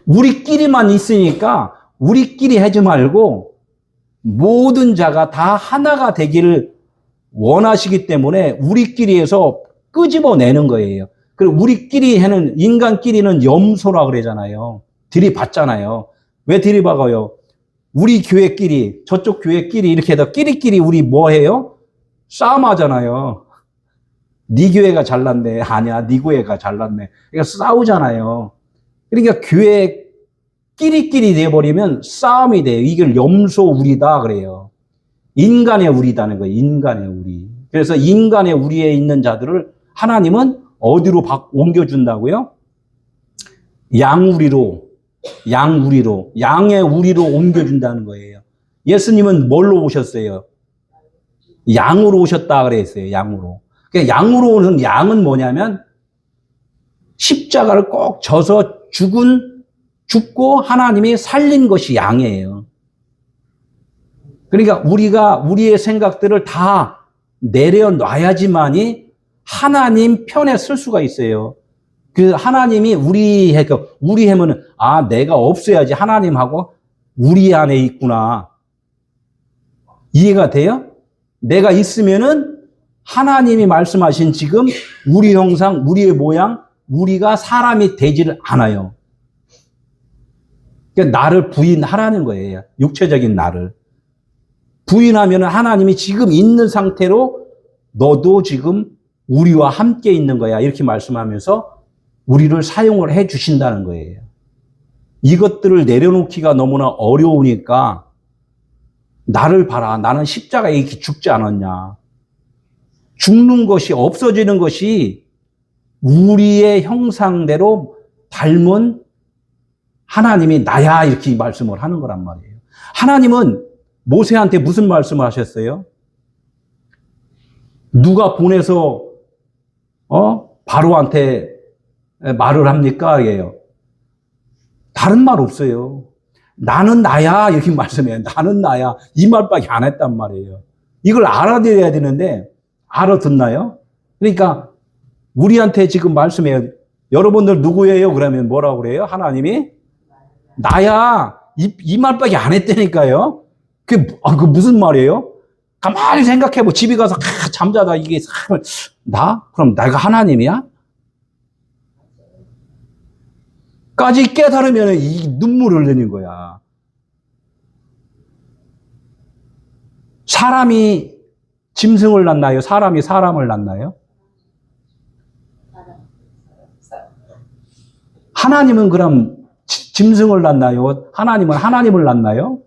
우리끼리만 있으니까 우리끼리 하지 말고 모든 자가 다 하나가 되기를 원하시기 때문에 우리끼리 해서 끄집어내는 거예요. 그리고 우리끼리 하는 인간끼리는 염소라 그러잖아요. 들이받잖아요. 왜 들이박아요? 우리 교회끼리 저쪽 교회끼리 이렇게 해서 끼리끼리 우리 뭐 해요? 싸움하잖아요. 네 교회가 잘났네. 아니야, 네 교회가 잘났네. 그러니까 싸우잖아요. 그러니까 교회 끼리끼리 돼버리면 싸움이 돼요. 이걸 염소 우리다 그래요. 인간의 우리다는 거예요. 인간의 우리. 그래서 인간의 우리에 있는 자들을 하나님은 어디로 옮겨준다고요? 양우리로, 양의 우리로 옮겨준다는 거예요. 예수님은 뭘로 오셨어요? 양으로 오셨다 그랬어요. 양으로. 그러니까 양으로 오는 양은 뭐냐면 십자가를 꼭 져서 죽고 하나님이 살린 것이 양이에요. 그러니까 우리가 우리의 생각들을 다 내려놔야지만이 하나님 편에 설 수가 있어요. 그 하나님이 우리 해면은, 아, 내가 없어야지 하나님하고 우리 안에 있구나. 이해가 돼요? 내가 있으면은 하나님이 말씀하신 지금 우리 형상, 우리의 모양, 우리가 사람이 되지를 않아요. 그러니까 나를 부인하라는 거예요. 육체적인 나를. 부인하면 하나님이 지금 있는 상태로 너도 지금 우리와 함께 있는 거야. 이렇게 말씀하면서 우리를 사용을 해 주신다는 거예요. 이것들을 내려놓기가 너무나 어려우니까 나를 봐라. 나는 십자가에 이렇게 죽지 않았냐. 죽는 것이, 없어지는 것이 우리의 형상대로 닮은 하나님이 나야, 이렇게 말씀을 하는 거란 말이에요. 하나님은 모세한테 무슨 말씀을 하셨어요? 누가 보내서 바로한테 말을 합니까? 예요. 다른 말 없어요. 나는 나야, 이렇게 말씀해요. 나는 나야. 이 말밖에 안 했단 말이에요. 이걸 알아들어야 되는데 알아듣나요? 그러니까 우리한테 지금 말씀해요. 여러분들 누구예요? 그러면 뭐라고 그래요? 하나님이 나야. 이 말밖에 안 했다니까요. 그 무슨 말이에요? 가만히 생각해보. 집에 가서 잠자다 이게 나? 그럼 내가 하나님이야? 까지 깨달으면 이 눈물을 흘리는 거야. 사람이 짐승을 낳나요? 사람이 사람을 낳나요? 하나님은 그럼 짐승을 낳나요? 하나님은 하나님을 낳나요?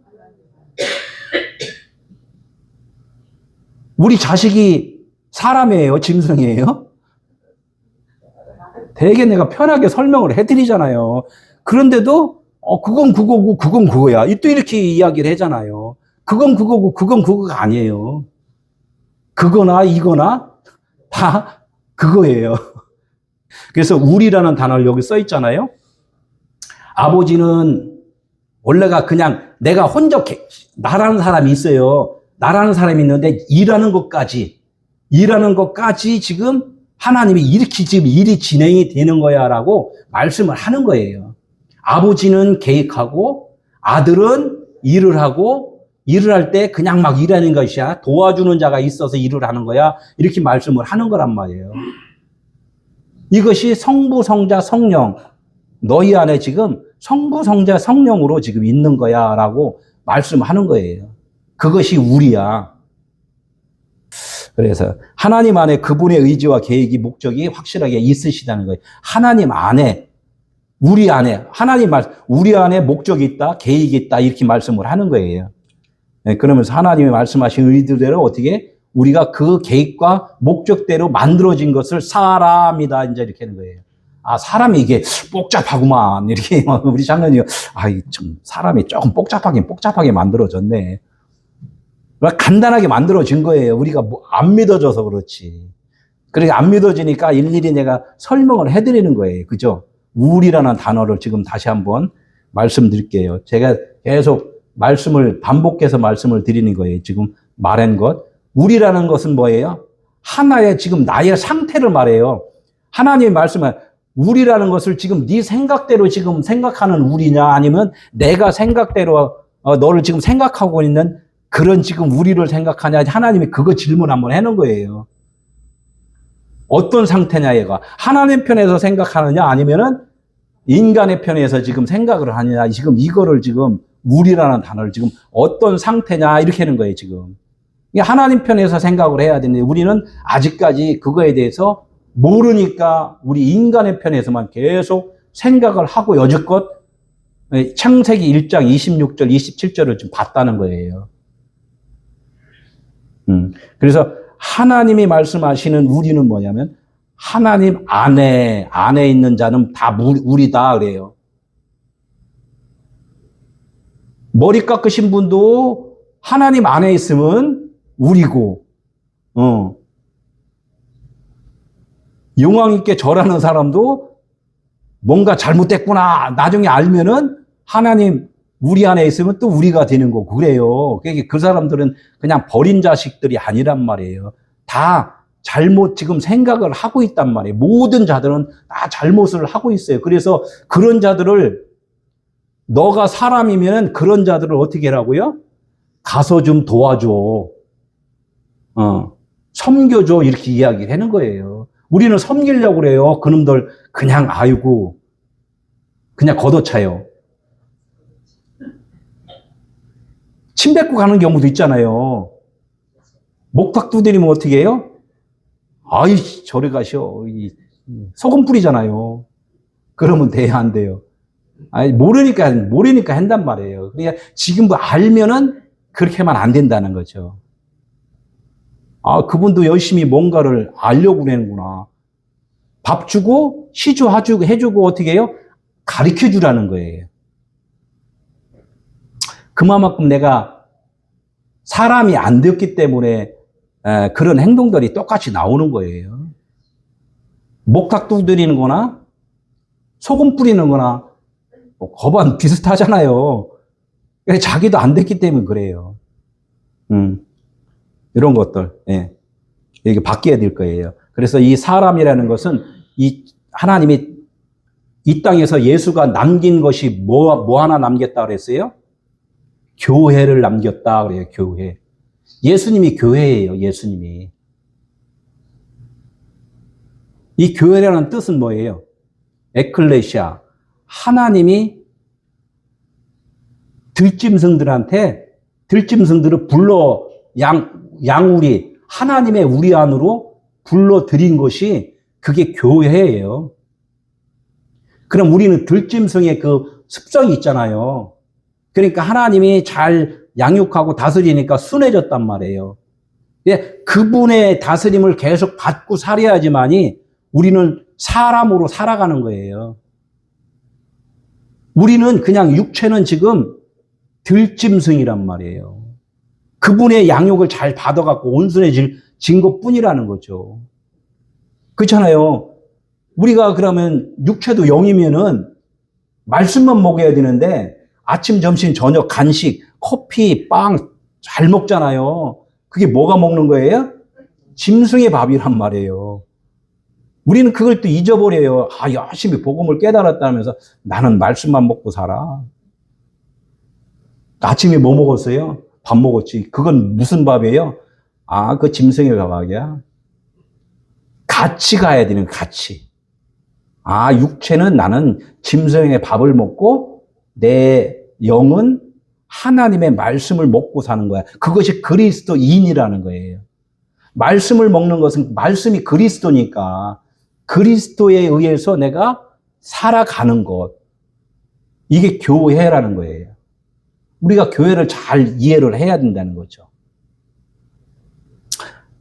우리 자식이 사람이에요? 짐승이에요? 되게 내가 편하게 설명을 해드리잖아요. 그런데도 그건 그거고 그건 그거야. 또 이렇게 이야기를 하잖아요. 그건 그거고 그건 그거가 아니에요. 그거나 이거나 다 그거예요. 그래서 우리라는 단어를 여기 써 있잖아요. 아버지는 원래가 그냥 내가 혼자 나라는 사람이 있어요. 나라는 사람이 있는데 일하는 것까지 지금 하나님이 이렇게 지금 일이 진행이 되는 거야 라고 말씀을 하는 거예요. 아버지는 계획하고 아들은 일을 하고 일을 할 때 그냥 막 일하는 것이야. 도와주는 자가 있어서 일을 하는 거야. 이렇게 말씀을 하는 거란 말이에요. 이것이 성부, 성자, 성령. 너희 안에 지금 성부, 성자, 성령으로 지금 있는 거야 라고 말씀하는 거예요. 그것이 우리야. 그래서 하나님 안에 그분의 의지와 계획이 목적이 확실하게 있으시다는 거예요. 하나님 안에, 우리 안에, 우리 안에 목적이 있다, 계획이 있다, 이렇게 말씀을 하는 거예요. 네, 그러면서 하나님이 말씀하신 의도대로 어떻게 우리가 그 계획과 목적대로 만들어진 것을 사람이다, 이제 이렇게 하는 거예요. 아, 사람이 이게 복잡하구만. 이렇게 우리 장로님, 좀 사람이 조금 복잡하게 만들어졌네. 간단하게 만들어진 거예요. 우리가 안 믿어져서 그렇지. 그러니까 안 믿어지니까 일일이 내가 설명을 해드리는 거예요. 그죠? 우리라는 단어를 지금 다시 한번 말씀드릴게요. 제가 계속 반복해서 말씀을 드리는 거예요. 지금 말한 것. 우리라는 것은 뭐예요? 하나의 지금 나의 상태를 말해요. 하나님의 말씀은 우리라는 것을 지금 네 생각대로 지금 생각하는 우리냐, 아니면 내가 생각대로 너를 지금 생각하고 있는 그런 지금 우리를 생각하냐, 하나님이 그거 질문 한번 해놓은 거예요. 어떤 상태냐, 얘가. 하나님 편에서 생각하느냐, 아니면은 인간의 편에서 지금 생각을 하느냐, 지금 이거를 지금 우리라는 단어를 지금 어떤 상태냐, 이렇게 하는 거예요, 지금. 하나님 편에서 생각을 해야 되는데 우리는 아직까지 그거에 대해서 모르니까 우리 인간의 편에서만 계속 생각을 하고 여지껏 창세기 1장 26절, 27절을 좀 봤다는 거예요. 그래서 하나님이 말씀하시는 우리는 뭐냐면 하나님 안에 있는 자는 다 우리다 그래요. 머리 깎으신 분도 하나님 안에 있으면 우리고, 영광 있게 절하는 사람도 뭔가 잘못됐구나 나중에 알면은 하나님 우리 안에 있으면 또 우리가 되는 거고 그래요. 그 사람들은 그냥 버린 자식들이 아니란 말이에요. 다 잘못 지금 생각을 하고 있단 말이에요. 모든 자들은 다 잘못을 하고 있어요. 그래서 그런 자들을 너가 사람이면 그런 자들을 어떻게 하라고요? 가서 좀 도와줘. 섬겨줘. 이렇게 이야기를 하는 거예요. 우리는 섬기려고 그래요. 그놈들 그냥 아이고 그냥 걷어차요. 침 뱉고 가는 경우도 있잖아요. 목탁 두드리면 어떻게 해요? 아이 저리 가셔. 소금 뿌리잖아요. 그러면 돼야 안 돼요? 아니 모르니까 한단 말이에요. 그러니까 지금 뭐 알면은 그렇게 하면 안 된다는 거죠. 아 그분도 열심히 뭔가를 알려고 그러는구나. 밥 주고 시주 해주고 어떻게 해요? 가르쳐 주라는 거예요. 그만큼 내가 사람이 안 되었기 때문에 그런 행동들이 똑같이 나오는 거예요. 목탁 두드리는 거나 소금 뿌리는 거나 거반 비슷하잖아요. 자기도 안 됐기 때문에 그래요. 이런 것들, 예. 이게 바뀌어야 될 거예요. 그래서 이 사람이라는 것은 이 하나님이 이 땅에서 예수가 남긴 것이 뭐 하나 남겼다 그랬어요? 교회를 남겼다 그래요, 교회. 예수님이 교회예요, 예수님이. 이 교회라는 뜻은 뭐예요? 에클레시아. 하나님이 들짐승들을 불러 양우리, 하나님의 우리 안으로 불러들인 것이 그게 교회예요. 그럼 우리는 들짐승의 그 습성이 있잖아요. 그러니까 하나님이 잘 양육하고 다스리니까 순해졌단 말이에요. 그분의 다스림을 계속 받고 살아야지만이 우리는 사람으로 살아가는 거예요. 우리는 그냥 육체는 지금 들짐승이란 말이에요. 그분의 양육을 잘 받아갖고 온순해진 것뿐이라는 거죠. 그렇잖아요. 우리가 그러면 육체도 영이면은 말씀만 먹어야 되는데 아침, 점심, 저녁, 간식, 커피, 빵 잘 먹잖아요. 그게 뭐가 먹는 거예요? 짐승의 밥이란 말이에요. 우리는 그걸 또 잊어버려요. 아, 열심히 복음을 깨달았다면서 나는 말씀만 먹고 살아. 아침에 뭐 먹었어요? 밥 먹었지. 그건 무슨 밥이에요? 아, 그 짐승의 밥이야. 같이 가야 되는 같이. 아, 육체는 나는 짐승의 밥을 먹고 내 영은 하나님의 말씀을 먹고 사는 거야. 그것이 그리스도인이라는 거예요. 말씀을 먹는 것은 말씀이 그리스도니까 그리스도에 의해서 내가 살아가는 것. 이게 교회라는 거예요. 우리가 교회를 잘 이해를 해야 된다는 거죠.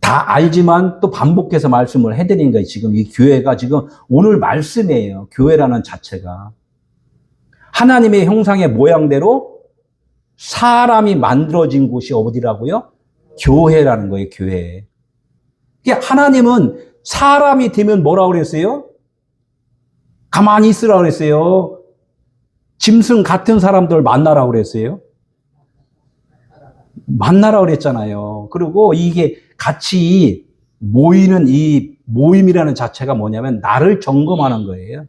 다 알지만 또 반복해서 말씀을 해드리는 거예요. 지금 이 교회가 지금 오늘 말씀이에요. 교회라는 자체가. 하나님의 형상의 모양대로 사람이 만들어진 곳이 어디라고요? 교회라는 거예요. 교회. 하나님은 사람이 되면 뭐라고 그랬어요? 가만히 있으라고 그랬어요. 짐승 같은 사람들 만나라고 그랬어요. 만나라고 그랬잖아요. 그리고 이게 같이 모이는 이 모임이라는 자체가 뭐냐면 나를 점검하는 거예요.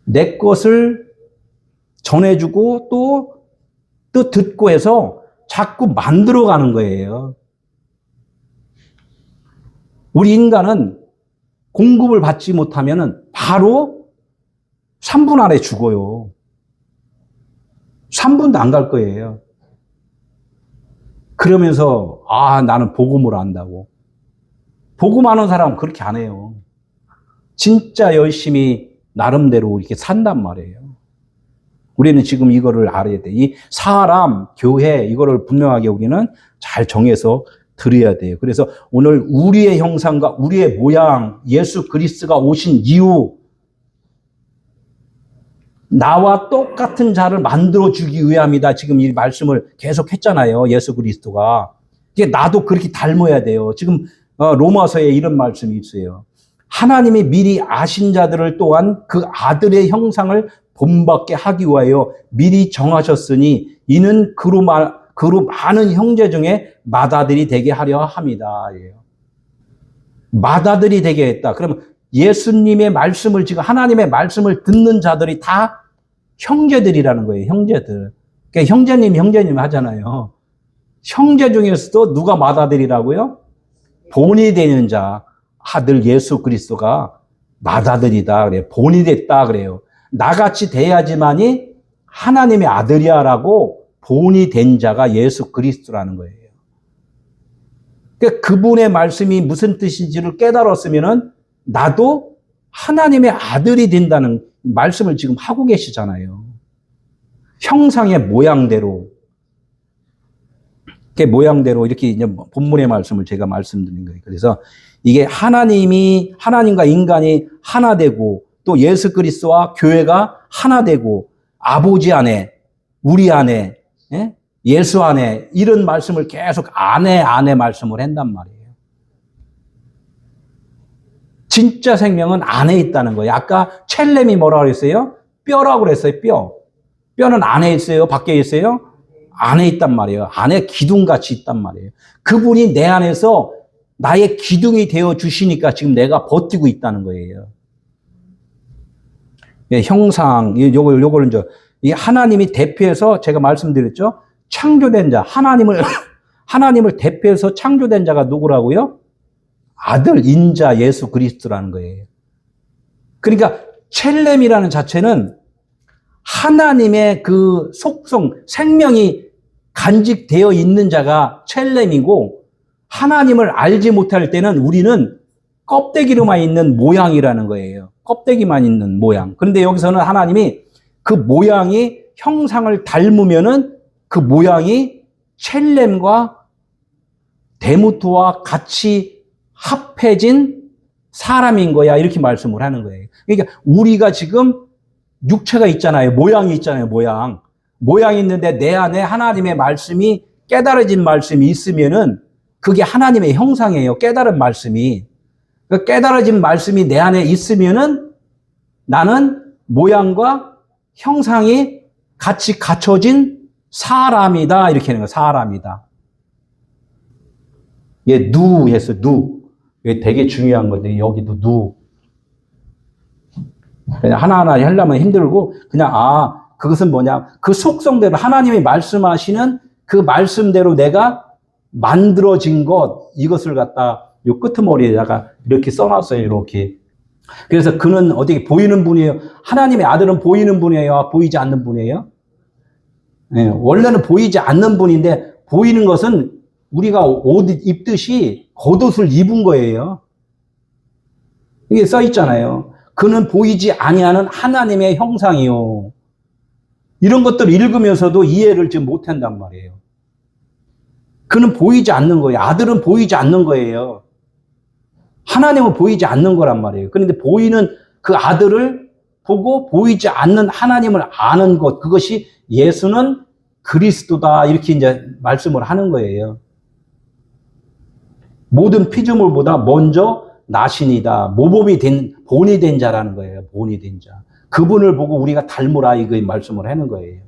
내 것을 전해주고 또 듣고 해서 자꾸 만들어가는 거예요. 우리 인간은 공급을 받지 못하면 바로 3분 안에 죽어요. 3분도 안 갈 거예요. 그러면서 나는 복음을 안다고. 복음하는 사람은 그렇게 안 해요. 진짜 열심히 나름대로 이렇게 산단 말이에요. 우리는 지금 이거를 알아야 돼. 이 사람, 교회 이거를 분명하게 우리는 잘 정해서 드려야 돼요. 그래서 오늘 우리의 형상과 우리의 모양, 예수 그리스도가 오신 이유, 나와 똑같은 자를 만들어주기 위함이다. 지금 이 말씀을 계속 했잖아요. 예수 그리스도가. 이게 나도 그렇게 닮아야 돼요. 지금 로마서에 이런 말씀이 있어요. 하나님이 미리 아신 자들을 또한 그 아들의 형상을 본받게 하기 위하여 미리 정하셨으니 이는 그로 많은 형제 중에 맏아들이 되게 하려 함이다. 맏아들이 되게 했다. 그러면 예수님의 말씀을 지금 하나님의 말씀을 듣는 자들이 다 형제들이라는 거예요. 형제들. 그러니까 형제님 하잖아요. 형제 중에서도 누가 맏아들이라고요? 본이 되는 자, 아들 예수 그리스도가 맏아들이다 그래요. 본이 됐다 그래요. 나같이 돼야지만이 하나님의 아들이야라고 본이 된 자가 예수 그리스도라는 거예요. 그러니까 그분의 말씀이 무슨 뜻인지를 깨달았으면은 나도 하나님의 아들이 된다는 말씀을 지금 하고 계시잖아요. 형상의 모양대로. 그 모양대로 이렇게 이제 본문의 말씀을 제가 말씀드린 거예요. 그래서 이게 하나님과 인간이 하나 되고 또 예수 그리스도와 교회가 하나 되고 아버지 안에, 우리 안에, 예수 안에 이런 말씀을 계속 안에 말씀을 한단 말이에요. 진짜 생명은 안에 있다는 거예요. 아까 첼렘이 뭐라고 그랬어요? 뼈라고 그랬어요. 뼈는 안에 있어요? 밖에 있어요? 안에 있단 말이에요. 안에 기둥같이 있단 말이에요. 그분이 내 안에서 나의 기둥이 되어 주시니까 지금 내가 버티고 있다는 거예요. 예, 형상, 요걸 이제 이 하나님이 대표해서 제가 말씀드렸죠. 창조된 자, 하나님을 대표해서 창조된 자가 누구라고요? 아들, 인자, 예수 그리스도라는 거예요. 그러니까 첼렘이라는 자체는 하나님의 그 속성, 생명이 간직되어 있는 자가 첼렘이고 하나님을 알지 못할 때는 우리는 껍데기로만 있는 모양이라는 거예요. 껍데기만 있는 모양. 그런데 여기서는 하나님이 그 모양이 형상을 닮으면은 그 모양이 첼렘과 데무트와 같이 합해진 사람인 거야. 이렇게 말씀을 하는 거예요. 그러니까 우리가 지금 육체가 있잖아요. 모양이 있잖아요. 모양이 있는데 내 안에 하나님의 말씀이 깨달아진 말씀이 있으면은 그게 하나님의 형상이에요. 깨달은 말씀이. 그 깨달아진 말씀이 내 안에 있으면은 나는 모양과 형상이 같이 갖춰진 사람이다. 이렇게 하는 거예요. 사람이다. 얘 누 했어. 누. 이게 되게 중요한 건데 여기도 누. 그냥 하나하나 하려면 힘들고 그냥 그것은 뭐냐. 그 속성대로 하나님이 말씀하시는 그 말씀대로 내가 만들어진 것 이것을 갖다 요 끄트머리에다가 이렇게 써놨어요. 이렇게. 그래서 그는 어떻게 보이는 분이에요? 하나님의 아들은 보이는 분이에요? 보이지 않는 분이에요? 네, 원래는 보이지 않는 분인데 보이는 것은 우리가 옷 입듯이 겉옷을 입은 거예요. 이게 써 있잖아요. 그는 보이지 아니하는 하나님의 형상이요. 이런 것들을 읽으면서도 이해를 지금 못한단 말이에요. 그는 보이지 않는 거예요. 아들은 보이지 않는 거예요. 하나님은 보이지 않는 거란 말이에요. 그런데 보이는 그 아들을 보고 보이지 않는 하나님을 아는 것, 그것이 예수는 그리스도다. 이렇게 이제 말씀을 하는 거예요. 모든 피조물보다 먼저 나신이다. 모범이 된, 본이 된 자라는 거예요. 본이 된 자. 그분을 보고 우리가 닮으라. 이거 말씀을 하는 거예요.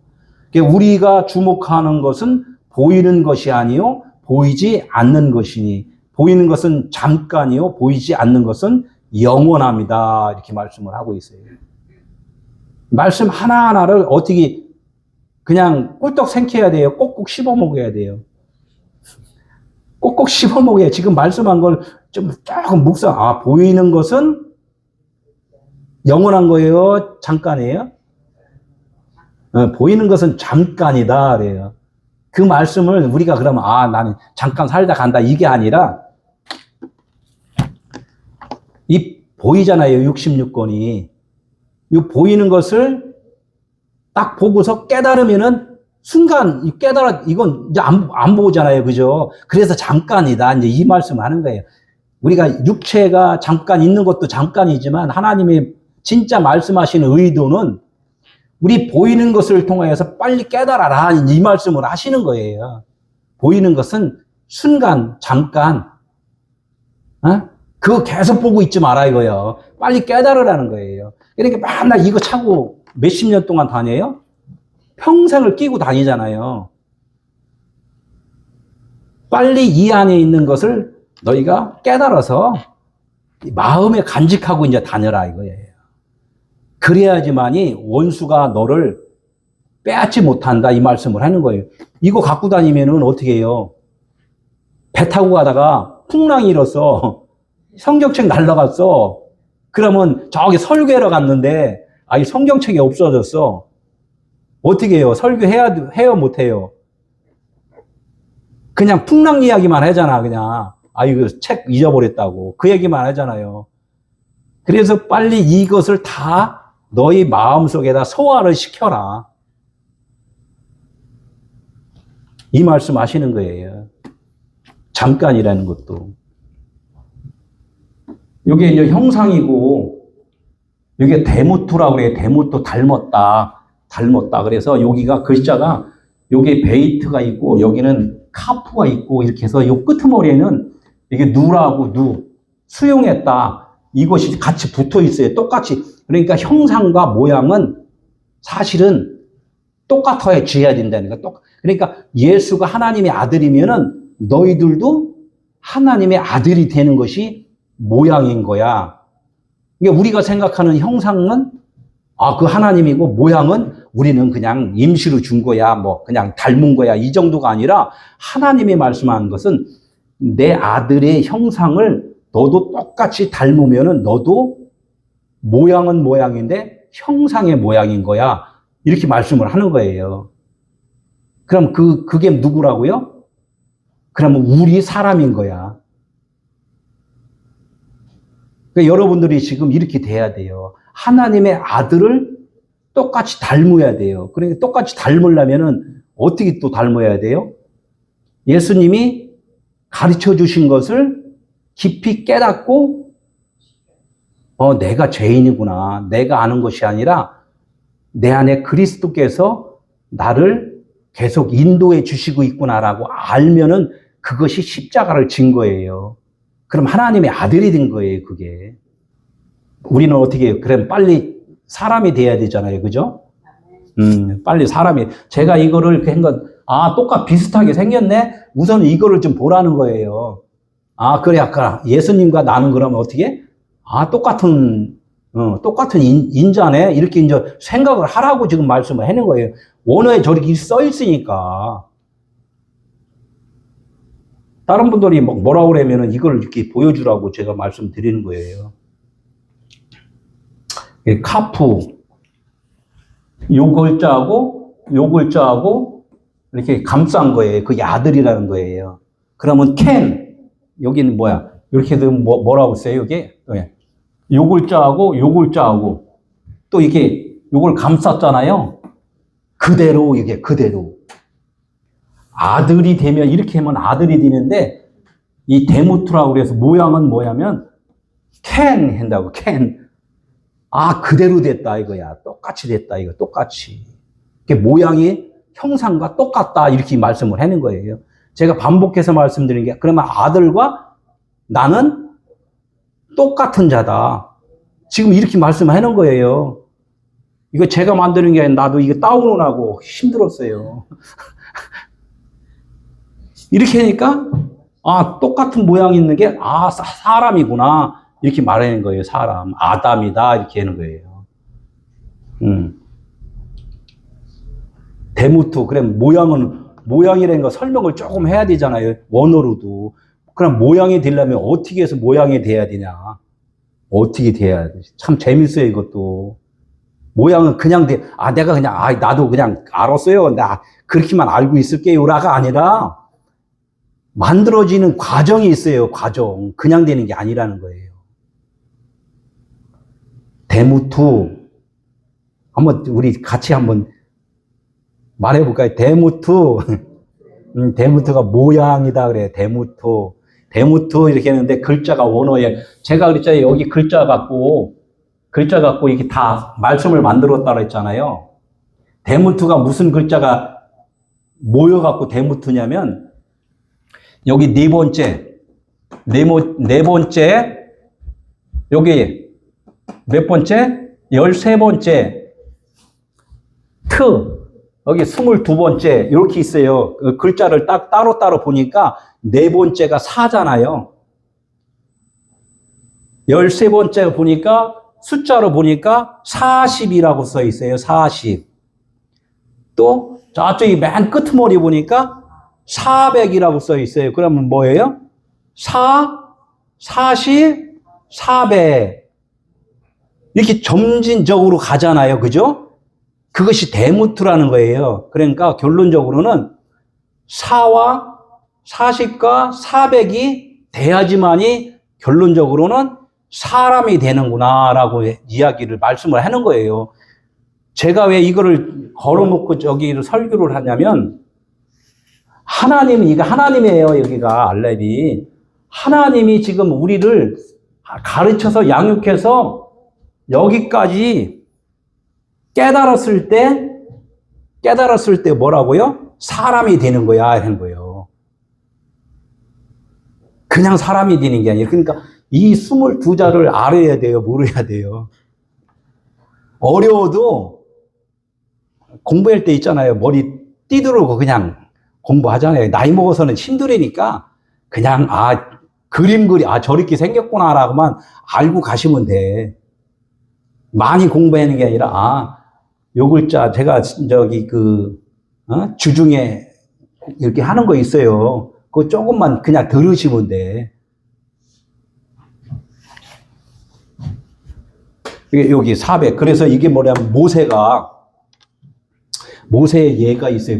그러니까 우리가 주목하는 것은 보이는 것이 아니요. 보이지 않는 것이니. 보이는 것은 잠깐이요. 보이지 않는 것은 영원합니다. 이렇게 말씀을 하고 있어요. 말씀 하나하나를 어떻게 그냥 꿀떡 생겨야 돼요. 꼭꼭 씹어 먹어야 돼요. 꼭꼭 씹어 먹어야 지금 말씀한 걸 좀 조금 묵상. 보이는 것은 영원한 거예요? 잠깐이에요? 보이는 것은 잠깐이다. 그래요. 그 말씀을 우리가 그러면 나는 잠깐 살다 간다. 이게 아니라 이 보이잖아요. 66권이. 이 보이는 것을 딱 보고서 깨달으면은 순간 이건 이제 안 보잖아요. 그죠? 그래서 잠깐이다. 이제 이 말씀 하는 거예요. 우리가 육체가 잠깐 있는 것도 잠깐이지만 하나님이 진짜 말씀하시는 의도는 우리 보이는 것을 통해서 빨리 깨달아라. 이 말씀을 하시는 거예요. 보이는 것은 순간, 잠깐. 그거 계속 보고 있지 마라 이거예요. 빨리 깨달으라는 거예요. 그러니까 맨날 이거 차고 몇십 년 동안 다녀요? 평생을 끼고 다니잖아요. 빨리 이 안에 있는 것을 너희가 깨달아서 마음에 간직하고 이제 다녀라 이거예요. 그래야지만이 원수가 너를 빼앗지 못한다 이 말씀을 하는 거예요. 이거 갖고 다니면은 어떻게 해요? 배 타고 가다가 풍랑이 일어서 성경책 날라갔어. 그러면 저기 설교하러 갔는데 이 성경책이 없어졌어. 어떻게 해요? 설교해요 못해요? 그냥 풍랑 이야기만 하잖아. 그냥 이거 책 잊어버렸다고 그 얘기만 하잖아요. 그래서 빨리 이것을 다 너희 마음속에다 소화를 시켜라. 이 말씀 하시는 거예요. 잠깐이라는 것도. 이게 이제 형상이고, 이게 데모투라고 그래요. 데모투 닮았다. 그래서 여기가 글자가, 여기 베이트가 있고, 여기는 카프가 있고, 이렇게 해서 요 끄트머리에는 이게 누라고 수용했다. 이것이 같이 붙어 있어요. 똑같이. 그러니까 형상과 모양은 사실은 똑같아야 지어야 된다는 거야. 그러니까 예수가 하나님의 아들이면은 너희들도 하나님의 아들이 되는 것이 모양인 거야. 그러니까 우리가 생각하는 형상은 그 하나님이고 모양은 우리는 그냥 임시로 준 거야. 뭐 그냥 닮은 거야. 이 정도가 아니라 하나님이 말씀하는 것은 내 아들의 형상을 너도 똑같이 닮으면은 너도 모양은 모양인데 형상의 모양인 거야. 이렇게 말씀을 하는 거예요. 그럼 그게 누구라고요? 그러면 우리 사람인 거야. 그러니까 여러분들이 지금 이렇게 돼야 돼요. 하나님의 아들을 똑같이 닮아야 돼요. 그러니까 똑같이 닮으려면은 어떻게 또 닮아야 돼요? 예수님이 가르쳐 주신 것을 깊이 깨닫고 내가 죄인이구나. 내가 아는 것이 아니라 내 안에 그리스도께서 나를 계속 인도해 주시고 있구나라고 알면은 그것이 십자가를 진 거예요. 그럼 하나님의 아들이 된 거예요, 그게. 우리는 어떻게 해요? 그럼 빨리 사람이 돼야 되잖아요, 그죠? 빨리 사람이. 제가 이거를 이렇게 한 건, 비슷하게 생겼네? 우선 이거를 좀 보라는 거예요. 그래, 아까 예수님과 나는 그러면 어떻게? 똑같은 인자네? 이렇게 이제 생각을 하라고 지금 말씀을 하는 거예요. 원어에 저렇게 써 있으니까. 다른 분들이 뭐라고 그러면은 이걸 이렇게 보여주라고 제가 말씀드리는 거예요. 카프. 요 글자하고 이렇게 감싼 거예요. 그게 아들이라는 거예요. 그러면 여기는 뭐야? 이렇게 되면 뭐라고 써요, 이게? 요 글자하고 또 이게 요걸 감쌌잖아요. 그대로. 아들이 되면 이렇게 하면 아들이 되는데 이 데모트라고 그래서 모양은 뭐냐면 한다고. 그대로 됐다 이거야. 똑같이 됐다 이거. 똑같이. 모양이 형상과 똑같다 이렇게 말씀을 하는 거예요. 제가 반복해서 말씀드리는 게 그러면 아들과 나는 똑같은 자다. 지금 이렇게 말씀하는 거예요. 이거 제가 만드는 게 아니라 나도 이거 다운로드하고 힘들었어요. 이렇게 하니까 똑같은 모양이 있는 게 사람이구나 이렇게 말하는 거예요. 사람 아담이다 이렇게 하는 거예요. 데모트 그럼 모양이라는 거 설명을 조금 해야 되잖아요. 원어로도. 그럼 모양이 되려면 어떻게 해서 모양이 돼야 되냐? 어떻게 돼야 돼? 참 재밌어요 이것도. 모양은 그냥 내가 그냥 나도 그냥 알았어요. 나 그렇게만 알고 있을게요라가 아니라 만들어지는 과정이 있어요. 과정. 그냥 되는 게 아니라는 거예요. 데모트. 우리 같이 한번 말해볼까요? 데모트가 모양이다 그래요. 데모트 이렇게 했는데 글자가 원어에 제가 그랬잖아요. 여기 글자 갖고 이렇게 다 말씀을 만들었다 그랬잖아요. 데모트가 무슨 글자가 모여갖고 데모트냐면 여기 네 번째 여기 몇 번째? 13번째 여기 22번째 이렇게 있어요. 그 글자를 딱 따로따로 보니까 네 번째가 사잖아요. 13번째 보니까 숫자로 보니까 40이라고 써 있어요. 40. 또 저쪽이 맨 끄트머리 보니까 400이라고 써 있어요. 그러면 뭐예요? 40, 400. 이렇게 점진적으로 가잖아요. 그죠? 그것이 대무투라는 거예요. 그러니까 결론적으로는 4와 40과 400이 돼야지만이 결론적으로는 사람이 되는구나라고 이야기를 말씀을 하는 거예요. 제가 왜 이거를 걸어놓고 저기를 설교를 하냐면 하나님은 이거 하나님이에요. 여기가 알렙이 하나님이 지금 우리를 가르쳐서 양육해서 여기까지 깨달았을 때 뭐라고요? 사람이 되는 거야 하는 거예요. 그냥 사람이 되는 게 아니라 그러니까 이 22자를 알아야 돼요. 모르야 돼요. 어려워도 공부할 때 있잖아요. 머리 띠두르고 그냥 공부하잖아요. 나이 먹어서는 힘들으니까 그냥 그림 그리 저렇게 생겼구나라고만 알고 가시면 돼. 많이 공부하는 게 아니라 요 글자 제가 저기 주중에 이렇게 하는 거 있어요. 그거 조금만 그냥 들으시면 돼. 여기 400. 그래서 이게 뭐냐면 모세의 예가 있어요.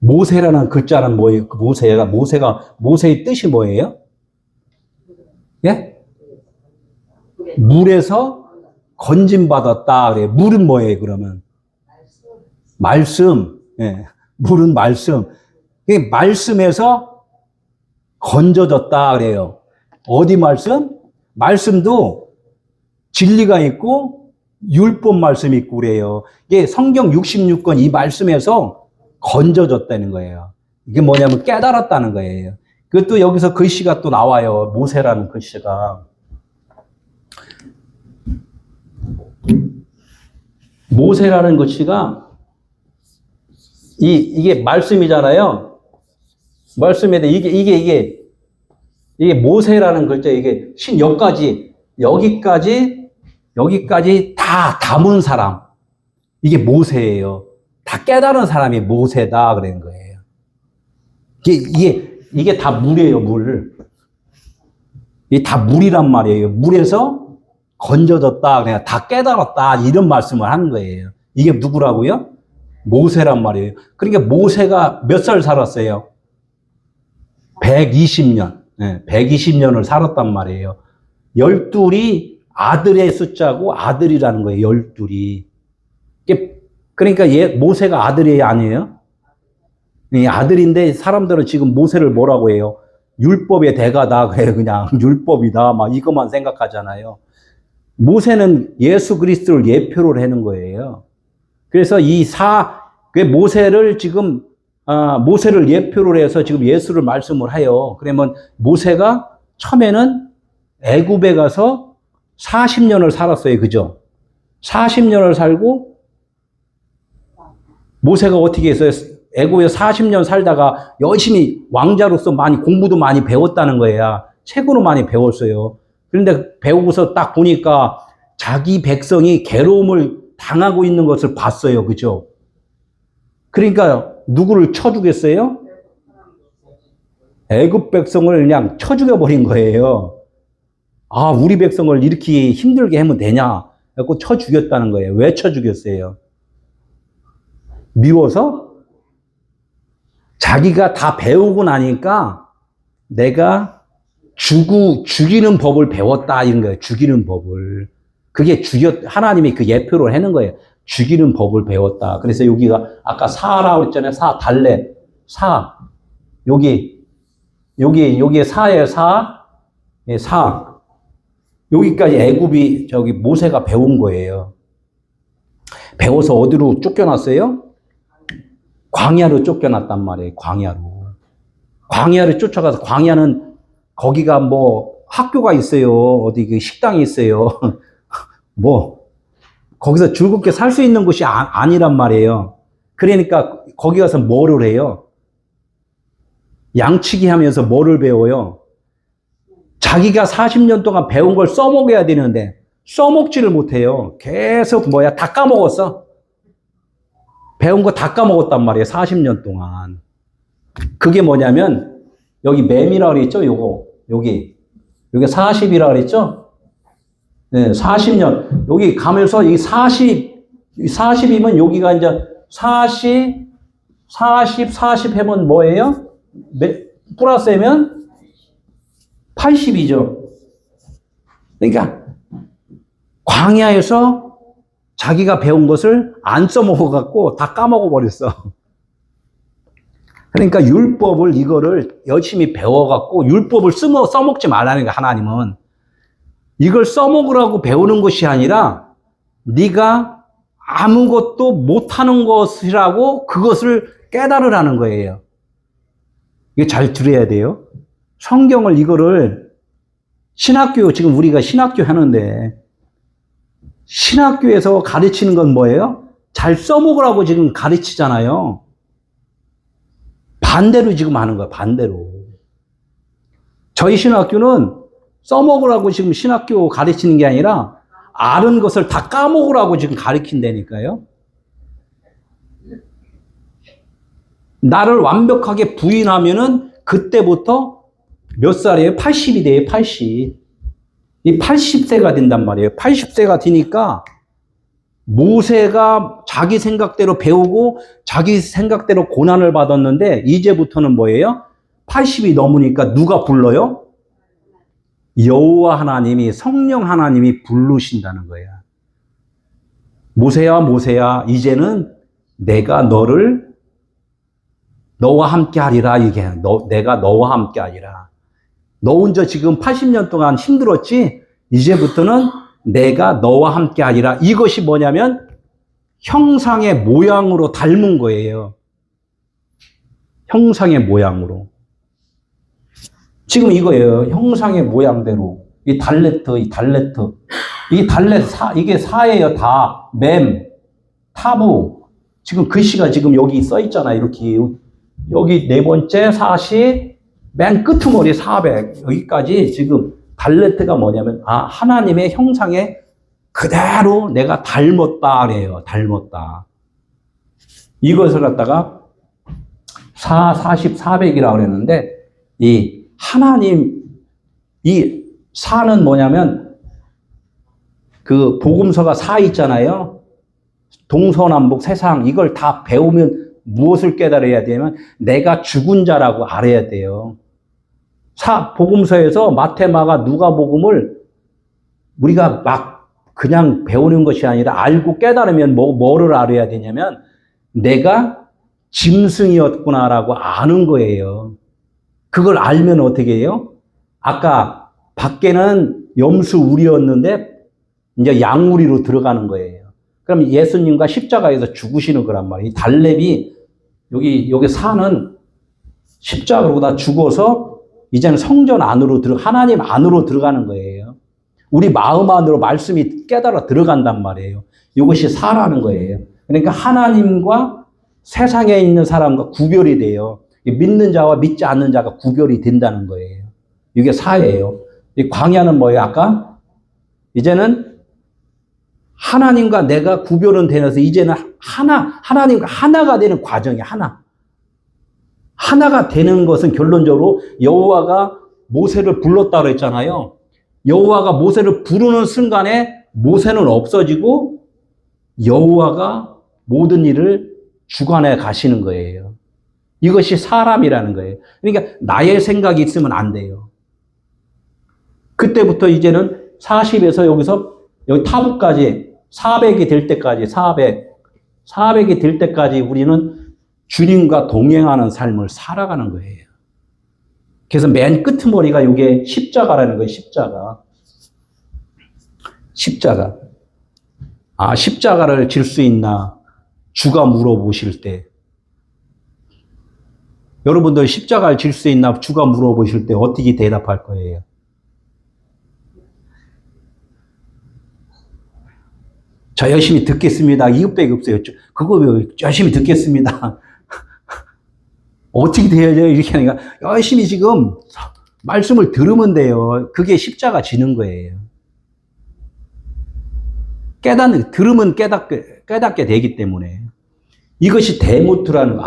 모세라는 글자는 뭐예요? 모세의 뜻이 뭐예요? 예? 물에서 건짐받았다. 그래요. 물은 뭐예요, 그러면? 말씀. 예. 물은 말씀. 말씀에서 건져졌다. 그래요. 어디 말씀? 말씀도 진리가 있고 율법 말씀이 있고 그래요. 이게 성경 66권 이 말씀에서 건져졌다는 거예요. 이게 뭐냐면 깨달았다는 거예요. 그것도 여기서 글씨가 또 나와요. 모세라는 글씨가. 모세라는 글씨가 이게 말씀이잖아요. 말씀인데 이게 모세라는 글자 이게 여기까지 다 담은 사람. 이게 모세예요. 다 깨달은 사람이 모세다 그런 거예요. 이게 다 물이에요, 물. 이게 다 물이란 말이에요. 물에서 건져졌다, 그냥 다 깨달았다, 이런 말씀을 하는 거예요. 이게 누구라고요? 모세란 말이에요. 그러니까 모세가 몇 살 살았어요? 120년. 네, 120년을 살았단 말이에요. 12이 아들의 숫자고 아들이라는 거예요. 12이. 그러니까 모세가 아들이 아니에요? 아들인데 사람들은 지금 모세를 뭐라고 해요? 율법의 대가다. 그래요. 그냥 율법이다. 막 이것만 생각하잖아요. 모세는 예수 그리스도를 예표로 하는 거예요. 그래서 모세를 지금, 모세를 예표로 해서 지금 예수를 말씀을 해요. 그러면 모세가 처음에는 애굽에 가서 40년을 살았어요. 그죠? 40년을 살고, 모세가 어떻게 했어요? 애굽에 40년 살다가 열심히 왕자로서 공부도 많이 배웠다는 거예요. 책으로 많이 배웠어요. 그런데 배우고서 딱 보니까 자기 백성이 괴로움을 당하고 있는 것을 봤어요. 그죠? 그러니까 누구를 쳐 죽였어요? 애굽 백성을 그냥 쳐 죽여버린 거예요. 우리 백성을 이렇게 힘들게 하면 되냐? 그래서 쳐 죽였다는 거예요. 왜 쳐 죽였어요? 미워서? 자기가 다 배우고 나니까 내가 죽이는 법을 배웠다, 이런 거예요. 죽이는 법을. 그게 하나님이 그 예표를 하는 거예요. 죽이는 법을 배웠다. 그래서 여기가 아까 사라고 했잖아요. 달래. 여기에 사예요. 예, 여기까지 애굽이 모세가 배운 거예요. 배워서 어디로 쫓겨났어요? 광야로 쫓겨났단 말이에요. 광야를 쫓아가서 광야는 거기가 학교가 있어요. 어디 식당이 있어요. 거기서 즐겁게 살 수 있는 곳이 아니란 말이에요. 그러니까 거기 가서 뭐를 해요? 양치기 하면서 뭐를 배워요? 자기가 40년 동안 배운 걸 써먹어야 되는데 써먹지를 못해요. 계속 다 까먹었어. 배운 거 다 까먹었단 말이에요. 40년 동안. 그게 뭐냐면 여기 맴이라고 그랬죠? 여기 40이라고 그랬죠? 네, 40년. 여기 가면서 이 40이면 여기가 이제 40 하면 뭐예요? 플러스면 80이죠. 그러니까 광야에서 자기가 배운 것을 안 써먹어갖고 다 까먹어버렸어. 그러니까 율법을 이거를 열심히 배워갖고 율법을 써먹지 말라는 거야, 하나님은. 이걸 써먹으라고 배우는 것이 아니라 네가 아무것도 못하는 것이라고 그것을 깨달으라는 거예요. 이게 잘 들어야 돼요. 성경을 이거를 신학교, 지금 우리가 신학교 하는데 신학교에서 가르치는 건 뭐예요? 잘 써먹으라고 지금 가르치잖아요. 반대로 지금 하는 거야, 반대로. 저희 신학교는 써먹으라고 지금 신학교 가르치는 게 아니라 아는 것을 다 까먹으라고 지금 가르친다니까요. 나를 완벽하게 부인하면은 그때부터 몇 살이에요? 80이 돼요, 80. 이 80세가 된단 말이에요. 80세가 되니까 모세가 자기 생각대로 배우고 자기 생각대로 고난을 받았는데 이제부터는 뭐예요? 80이 넘으니까 누가 불러요? 여호와 하나님이, 성령 하나님이 부르신다는 거예요. 모세야, 모세야, 이제는 내가 너와 함께 하리라. 이게 내가 너와 함께 하리라. 너 혼자 지금 80년 동안 힘들었지? 이제부터는 내가 너와 함께 하리라. 이것이 뭐냐면 형상의 모양으로 닮은 거예요. 형상의 모양으로. 지금 이거예요. 형상의 모양대로. 이 달레트. 이게 사예요. 다. 맴, 타부. 지금 글씨가 지금 여기 써 있잖아요. 이렇게. 여기 네 번째 40, 맨 끄트머리 400. 여기까지 지금 달레트가 뭐냐면, 하나님의 형상에 그대로 내가 닮았다. 그래요. 닮았다. 이것을 갖다가 40, 400이라고 그랬는데, 이 하나님, 이 4는 뭐냐면, 그 복음서가 4 있잖아요. 동서남북 세상, 이걸 다 배우면 무엇을 깨달아야 되냐면, 내가 죽은 자라고 알아야 돼요. 복음서에서 마태, 마가, 누가 복음을 우리가 막 그냥 배우는 것이 아니라 알고 깨달으면 뭐를 알아야 되냐면, 내가 짐승이었구나라고 아는 거예요. 그걸 알면 어떻게 해요? 아까 밖에는 염수 우리였는데 이제 양우리로 들어가는 거예요. 그럼 예수님과 십자가에서 죽으시는 거란 말이에요. 이 달렙이 여기 사는 십자가로 다 죽어서 이제는 성전 안으로 하나님 안으로 들어가는 거예요. 우리 마음 안으로 말씀이 깨달아 들어간단 말이에요. 이것이 사라는 거예요. 그러니까 하나님과 세상에 있는 사람과 구별이 돼요. 믿는 자와 믿지 않는 자가 구별이 된다는 거예요. 이게 사예요. 이 광야는 뭐예요? 아까 이제는 하나님과 내가 구별은 되면서 이제는 하나님과 하나가 되는 과정이 하나가 되는 것은 결론적으로 여호와가 모세를 불렀다고 했잖아요. 여호와가 모세를 부르는 순간에 모세는 없어지고 여호와가 모든 일을 주관해 가시는 거예요. 이것이 사람이라는 거예요. 그러니까 나의 생각이 있으면 안 돼요. 그때부터 이제는 40에서 여기 타부까지 400이 될 때까지 400이 될 때까지 우리는 주님과 동행하는 삶을 살아가는 거예요. 그래서 맨 끄트머리가 이게 십자가라는 거예요. 십자가. 십자가를 질 수 있나? 주가 물어보실 때. 여러분들 십자가를 질 수 있나? 주가 물어보실 때 어떻게 대답할 거예요? 저 열심히 듣겠습니다. 이것밖에 없어요. 그거 열심히 듣겠습니다. 어떻게 돼야 돼요? 이렇게 하니까 열심히 지금 말씀을 들으면 돼요. 그게 십자가 지는 거예요. 들으면 깨닫게 되기 때문에. 이것이 대모투라는,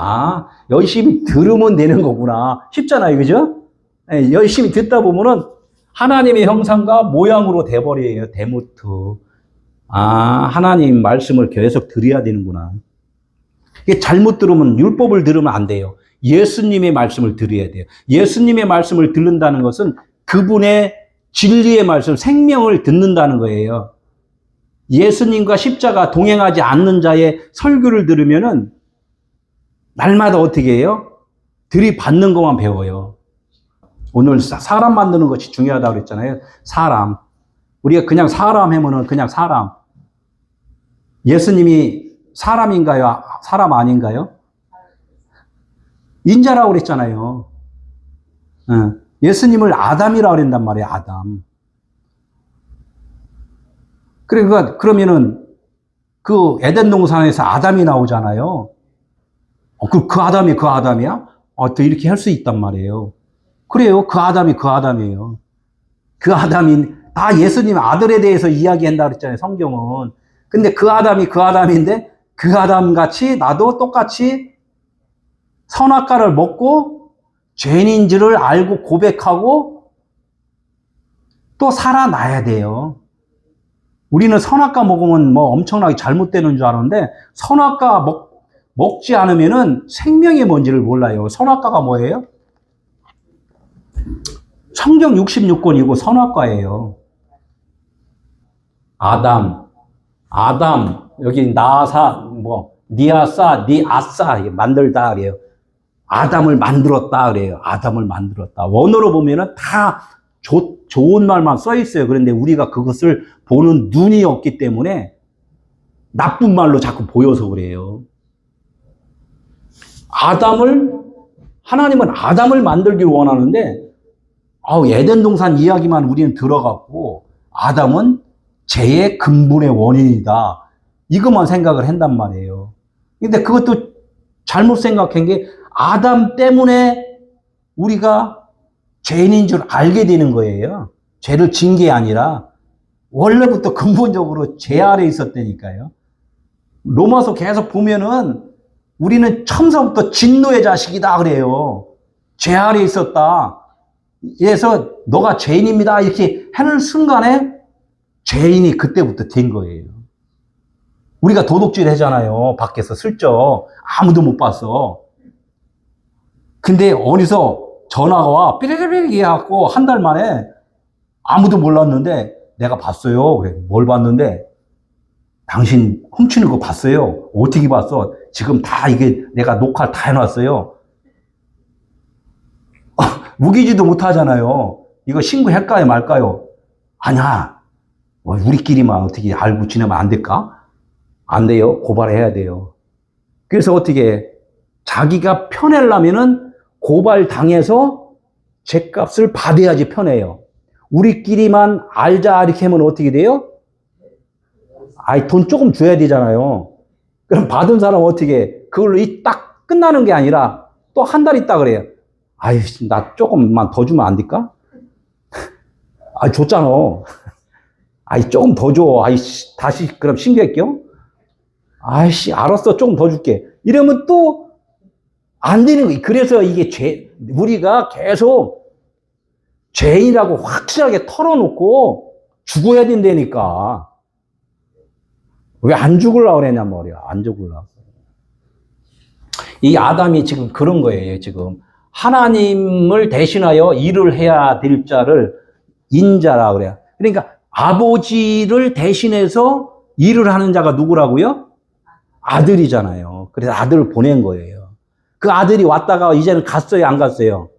열심히 들으면 되는 거구나. 쉽잖아요. 그죠? 예, 열심히 듣다 보면은 하나님의 형상과 모양으로 돼버려요. 대모투. 하나님 말씀을 계속 들어야 되는구나. 이게 잘못 들으면, 율법을 들으면 안 돼요. 예수님의 말씀을 들어야 돼요. 예수님의 말씀을 듣는다는 것은 그분의 진리의 말씀, 생명을 듣는다는 거예요. 예수님과 십자가 동행하지 않는 자의 설교를 들으면은 날마다 어떻게 해요? 들이받는 것만 배워요. 오늘 사람 만드는 것이 중요하다고 그랬잖아요. 사람. 우리가 그냥 사람 하면은 그냥 사람. 예수님이 사람인가요? 사람 아닌가요? 인자라고 그랬잖아요. 예수님을 아담이라고 그랬단 말이에요. 아담. 그러면은 그 에덴 동산에서 아담이 나오잖아요. 그 아담이 그 아담이야? 또 이렇게 할 수 있단 말이에요. 그래요. 그 아담이 그 아담이에요. 그 아담이 다 예수님 아들에 대해서 이야기한다 그랬잖아요. 성경은. 근데 그 아담이 그 아담인데 그 아담 같이 나도 똑같이 선악과를 먹고 죄인인 줄을 알고 고백하고 또 살아나야 돼요. 우리는 선악과 먹으면 뭐 엄청나게 잘못되는 줄 아는데 선악과 먹지 않으면은 생명이 뭔지를 몰라요. 선악과가 뭐예요? 성경 66권이고 선악과예요. 아담, 여기 니아싸, 니아싸, 만들다 그래요. 아담을 만들었다 그래요. 아담을 만들었다. 원어로 보면은 다 좋은 말만 써 있어요. 그런데 우리가 그것을 보는 눈이 없기 때문에 나쁜 말로 자꾸 보여서 그래요. 하나님은 아담을 만들기를 원하는데, 에덴 동산 이야기만 우리는 들어갔고, 아담은 죄의 근본의 원인이다. 이것만 생각을 한단 말이에요. 근데 그것도 잘못 생각한 게, 아담 때문에 우리가 죄인인 줄 알게 되는 거예요. 죄를 진 게 아니라, 원래부터 근본적으로 죄 아래 있었다니까요. 로마서 계속 보면은, 우리는 처음부터 진노의 자식이다 그래요. 죄 아래 있었다. 그래서 너가 죄인입니다. 이렇게 하는 순간에 죄인이 그때부터 된 거예요. 우리가 도둑질 하잖아요. 밖에서 슬쩍. 아무도 못 봤어. 근데 어디서 전화가 와. 삐리리리 해갖고 한 달 만에 아무도 몰랐는데 내가 봤어요. 그래. 뭘 봤는데? 당신 훔치는 거 봤어요. 어떻게 봤어? 지금 다 이게 내가 녹화 다 해놨어요. 우기지도 못하잖아요. 이거 신고할까요 말까요? 아니야. 우리끼리만 어떻게 알고 지내면 안 될까? 안 돼요. 고발해야 돼요. 그래서 어떻게 자기가 편하려면은 고발당해서 죗값을 받아야지 편해요. 우리끼리만 알자 이렇게 하면 어떻게 돼요? 돈 조금 줘야 되잖아요. 그럼 받은 사람은 어떻게 그걸로 딱 끝나는 게 아니라 또 한 달 있다 그래요. 나 조금만 더 주면 안 될까? 줬잖아. 조금 더 줘. 다시 그럼 신고할게요. 알았어. 조금 더 줄게. 이러면 또 안 되는 거예요. 그래서 이게 우리가 계속 죄인이라고 확실하게 털어놓고 죽어야 된다니까. 왜 안 죽으려고 그러냐 말이야. 안 죽으려고. 이 아담이 지금 그런 거예요. 지금 하나님을 대신하여 일을 해야 될 자를 인자라 그래요. 그러니까 아버지를 대신해서 일을 하는 자가 누구라고요? 아들이잖아요. 그래서 아들을 보낸 거예요. 그 아들이 왔다가 이제는 갔어요, 안 갔어요?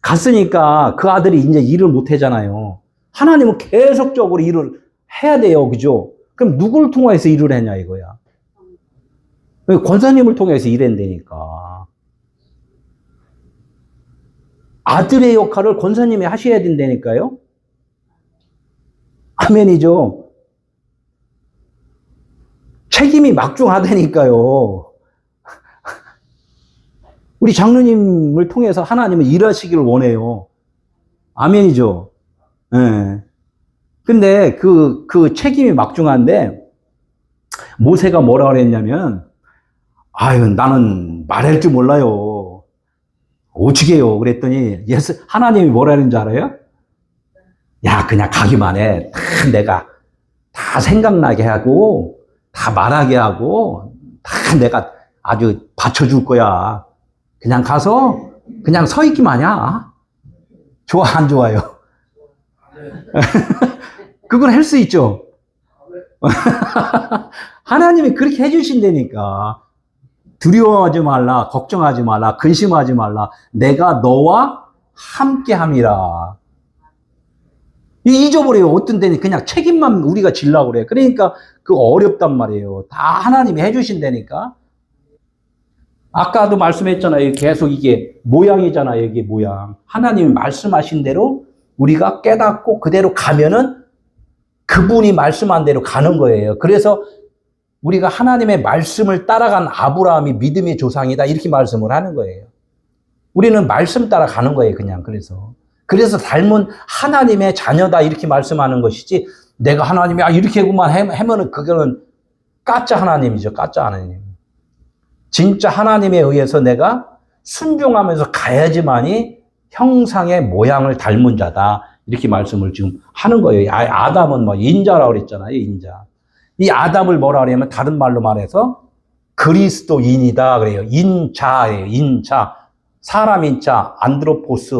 갔으니까 그 아들이 이제 일을 못 하잖아요. 하나님은 계속적으로 일을 해야 돼요. 그죠? 그럼 누구를 통해서 일을 했냐 이거야. 권사님을 통해서 일한다니까. 아들의 역할을 권사님이 하셔야 된다니까요. 아멘이죠. 책임이 막중하다니까요. 우리 장로님을 통해서 하나님은 일하시기를 원해요. 아멘이죠. 예. 근데 그 책임이 막중한데, 모세가 뭐라 그랬냐면, 아유, 나는 말할 줄 몰라요. 어떻게 해요? 그랬더니, 하나님이 뭐라 했는지 알아요? 야, 그냥 가기만 해. 다 내가 다 생각나게 하고, 다 말하게 하고, 다 내가 아주 받쳐줄 거야. 그냥 가서, 그냥 서 있기만 해. 좋아, 안 좋아요? 그걸 할 수 있죠. 하나님이 그렇게 해주신다니까. 두려워하지 말라, 걱정하지 말라, 근심하지 말라. 내가 너와 함께 함이라. 잊어버려요. 어떤 데는 그냥 책임만 우리가 지려고 그래. 그러니까 그 어렵단 말이에요. 다 하나님이 해주신다니까. 아까도 말씀했잖아요. 계속 이게 모양이잖아요. 이게 모양. 하나님이 말씀하신 대로 우리가 깨닫고 그대로 가면은 그분이 말씀한 대로 가는 거예요. 그래서 우리가 하나님의 말씀을 따라간 아브라함이 믿음의 조상이다. 이렇게 말씀을 하는 거예요. 우리는 말씀 따라가는 거예요. 그냥 그래서 닮은 하나님의 자녀다. 이렇게 말씀하는 것이지 내가 하나님이 이렇게만 하면은 그거는 가짜 하나님이죠. 가짜 하나님. 진짜 하나님에 의해서 내가 순종하면서 가야지만이 형상의 모양을 닮은 자다. 이렇게 말씀을 지금 하는 거예요. 아담은 뭐 인자라고 그랬잖아요. 인자. 이 아담을 뭐라 그러냐면 다른 말로 말해서 그리스도인이다 그래요. 인자예요. 인자. 사람 인자, 안드로포스.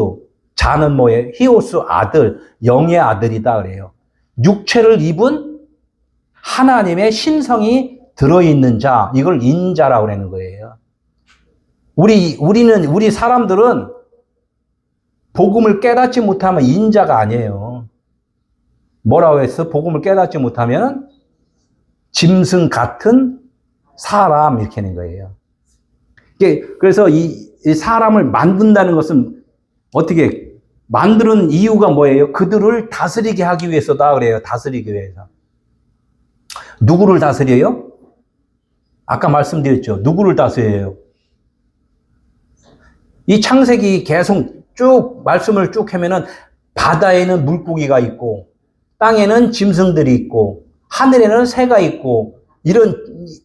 자는 뭐예요? 히오스 아들, 영의 아들이다 그래요. 육체를 입은 하나님의 신성이 들어있는 자, 이걸 인자라고 하는 거예요. 우리 사람들은 복음을 깨닫지 못하면 인자가 아니에요. 뭐라고 했어? 복음을 깨닫지 못하면 짐승 같은 사람, 이렇게 하는 거예요. 그래서 이 사람을 만든다는 것은 어떻게 만드는 이유가 뭐예요? 그들을 다스리게 하기 위해서다 그래요. 다스리기 위해서. 누구를 다스려요? 아까 말씀드렸죠. 누구를 다스려요? 이 창세기 계속 쭉 말씀을 쭉 하면은 바다에는 물고기가 있고 땅에는 짐승들이 있고 하늘에는 새가 있고 이런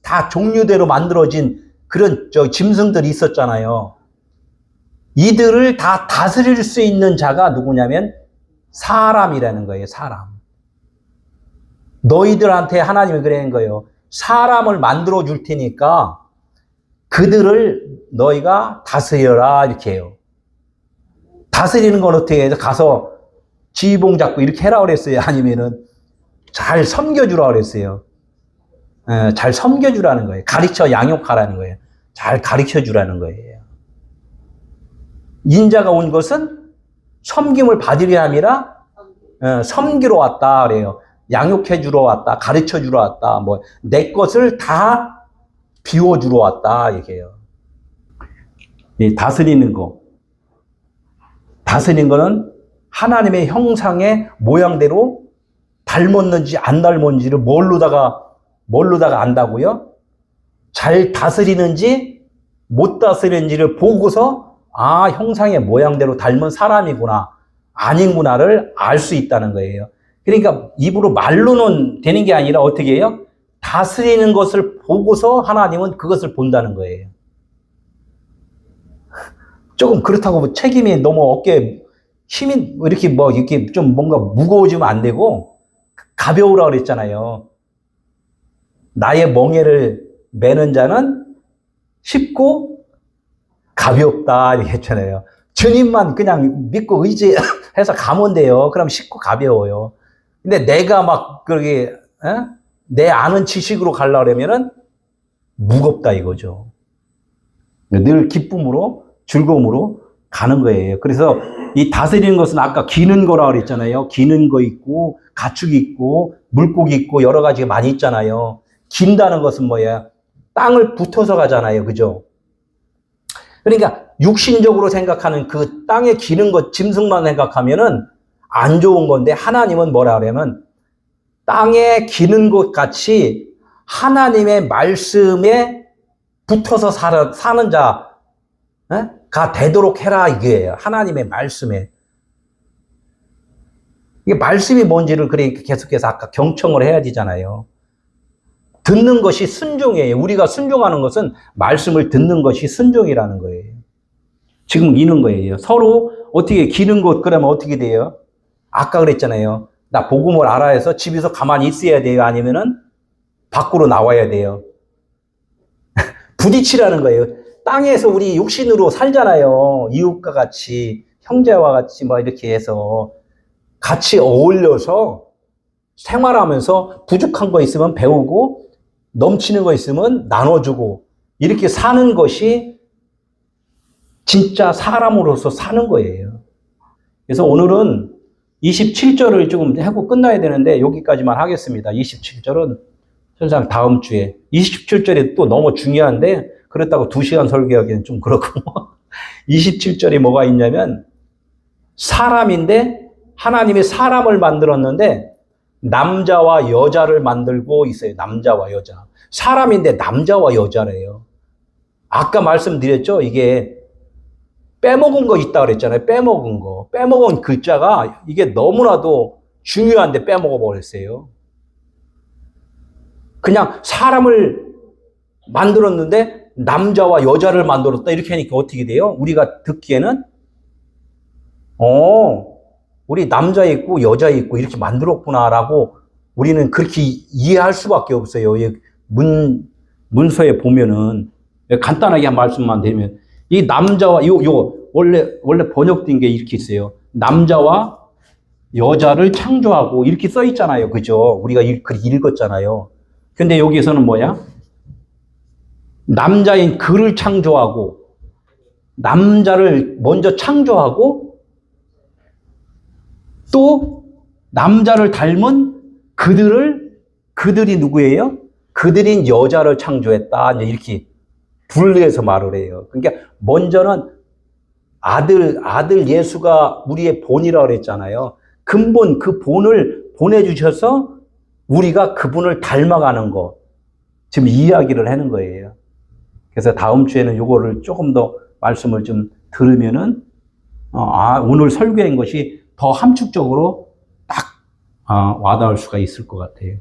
다 종류대로 만들어진 그런 짐승들이 있었잖아요. 이들을 다 다스릴 수 있는 자가 누구냐면 사람이라는 거예요. 사람. 너희들한테 하나님이 그러는 거예요. 사람을 만들어 줄 테니까 그들을 너희가 다스려라 이렇게 해요. 다스리는 건 어떻게 해서 가서 지휘봉 잡고 이렇게 해라 그랬어요? 아니면은 잘 섬겨주라 그랬어요? 잘 섬겨주라는 거예요. 가르쳐 양육하라는 거예요. 잘 가르쳐 주라는 거예요. 인자가 온 것은 섬김을 받으려 함이라 섬기러 왔다 그래요. 양육해 주러 왔다, 가르쳐 주러 왔다, 뭐 내 것을 다 비워 주러 왔다 이게요. 이 다스리는 거, 다스리는 거는 하나님의 형상의 모양대로 닮았는지 안 닮았는지를 뭘로다가 안다고요? 잘 다스리는지 못 다스리는지를 보고서 형상의 모양대로 닮은 사람이구나, 아닌구나를 알 수 있다는 거예요. 그러니까 입으로 말로는 되는 게 아니라 어떻게 해요? 다스리는 것을 보고서 하나님은 그것을 본다는 거예요. 조금 그렇다고 책임이 너무 어깨에 힘이 이렇게 좀 뭔가 무거워지면 안 되고 가벼우라 그랬잖아요. 나의 멍에를 매는 자는 쉽고 가볍다 이렇게 했잖아요. 주님만 그냥 믿고 의지해서 가면 돼요. 그럼 쉽고 가벼워요. 근데 내가 막 그렇게 내 아는 지식으로 가려면은 무겁다 이거죠. 늘 기쁨으로 즐거움으로 가는 거예요. 그래서 이 다스리는 것은 아까 기는 거라고 그랬잖아요. 기는 거 있고 가축이 있고 물고기 있고 여러 가지가 많이 있잖아요. 긴다는 것은 뭐야? 땅을 붙어서 가잖아요. 그죠? 그러니까 육신적으로 생각하는 그 땅에 기는 것, 짐승만 생각하면은 안 좋은 건데 하나님은 뭐라 그러면 땅에 기는 것 같이 하나님의 말씀에 붙어서 사는 자가 되도록 해라 이게요. 하나님의 말씀에. 이게 말씀이 뭔지를 그러니까 계속해서 아까 경청을 해야 되잖아요. 듣는 것이 순종이에요. 우리가 순종하는 것은 말씀을 듣는 것이 순종이라는 거예요. 지금 이는 거예요. 서로 어떻게 기는 것 그러면 어떻게 돼요? 아까 그랬잖아요. 나 복음을 알아야 해서 집에서 가만히 있어야 돼요? 아니면은 밖으로 나와야 돼요? 부딪히라는 거예요. 땅에서 우리 육신으로 살잖아요. 이웃과 같이, 형제와 같이 뭐 이렇게 해서 같이 어울려서 생활하면서 부족한 거 있으면 배우고 넘치는 거 있으면 나눠주고 이렇게 사는 것이 진짜 사람으로서 사는 거예요. 그래서 오늘은 27절을 조금 하고 끝나야 되는데 여기까지만 하겠습니다. 27절은 설상 다음 주에 27절이 또 너무 중요한데 그렇다고 2시간 설교하기는 좀 그렇고 27절이 뭐가 있냐면 사람인데 하나님이 사람을 만들었는데 남자와 여자를 만들고 있어요. 남자와 여자. 사람인데 남자와 여자래요. 아까 말씀드렸죠? 이게 빼먹은 거 있다 그랬잖아요. 빼먹은 거. 빼먹은 글자가 이게 너무나도 중요한데 빼먹어 버렸어요. 그냥 사람을 만들었는데 남자와 여자를 만들었다 이렇게 하니까 어떻게 돼요? 우리가 듣기에는 우리 남자 있고 여자 있고 이렇게 만들었구나라고 우리는 그렇게 이해할 수밖에 없어요. 문서에 보면은 간단하게 한 말씀만 드리면 이 남자와 원래 번역된 게 이렇게 있어요. 남자와 여자를 창조하고 이렇게 써 있잖아요. 그죠? 우리가 그렇게 읽었잖아요. 근데 여기서는 뭐야? 남자인 그를 창조하고 남자를 먼저 창조하고 또 남자를 닮은 그들이 누구예요? 그들인 여자를 창조했다. 이렇게 분리해서 말을 해요. 그러니까 먼저는 아들 예수가 우리의 본이라고 그랬잖아요. 근본 그 본을 보내주셔서 우리가 그분을 닮아가는 거 지금 이야기를 하는 거예요. 그래서 다음 주에는 이거를 조금 더 말씀을 좀 들으면은 오늘 설교한 것이 더 함축적으로 딱 와닿을 수가 있을 것 같아요.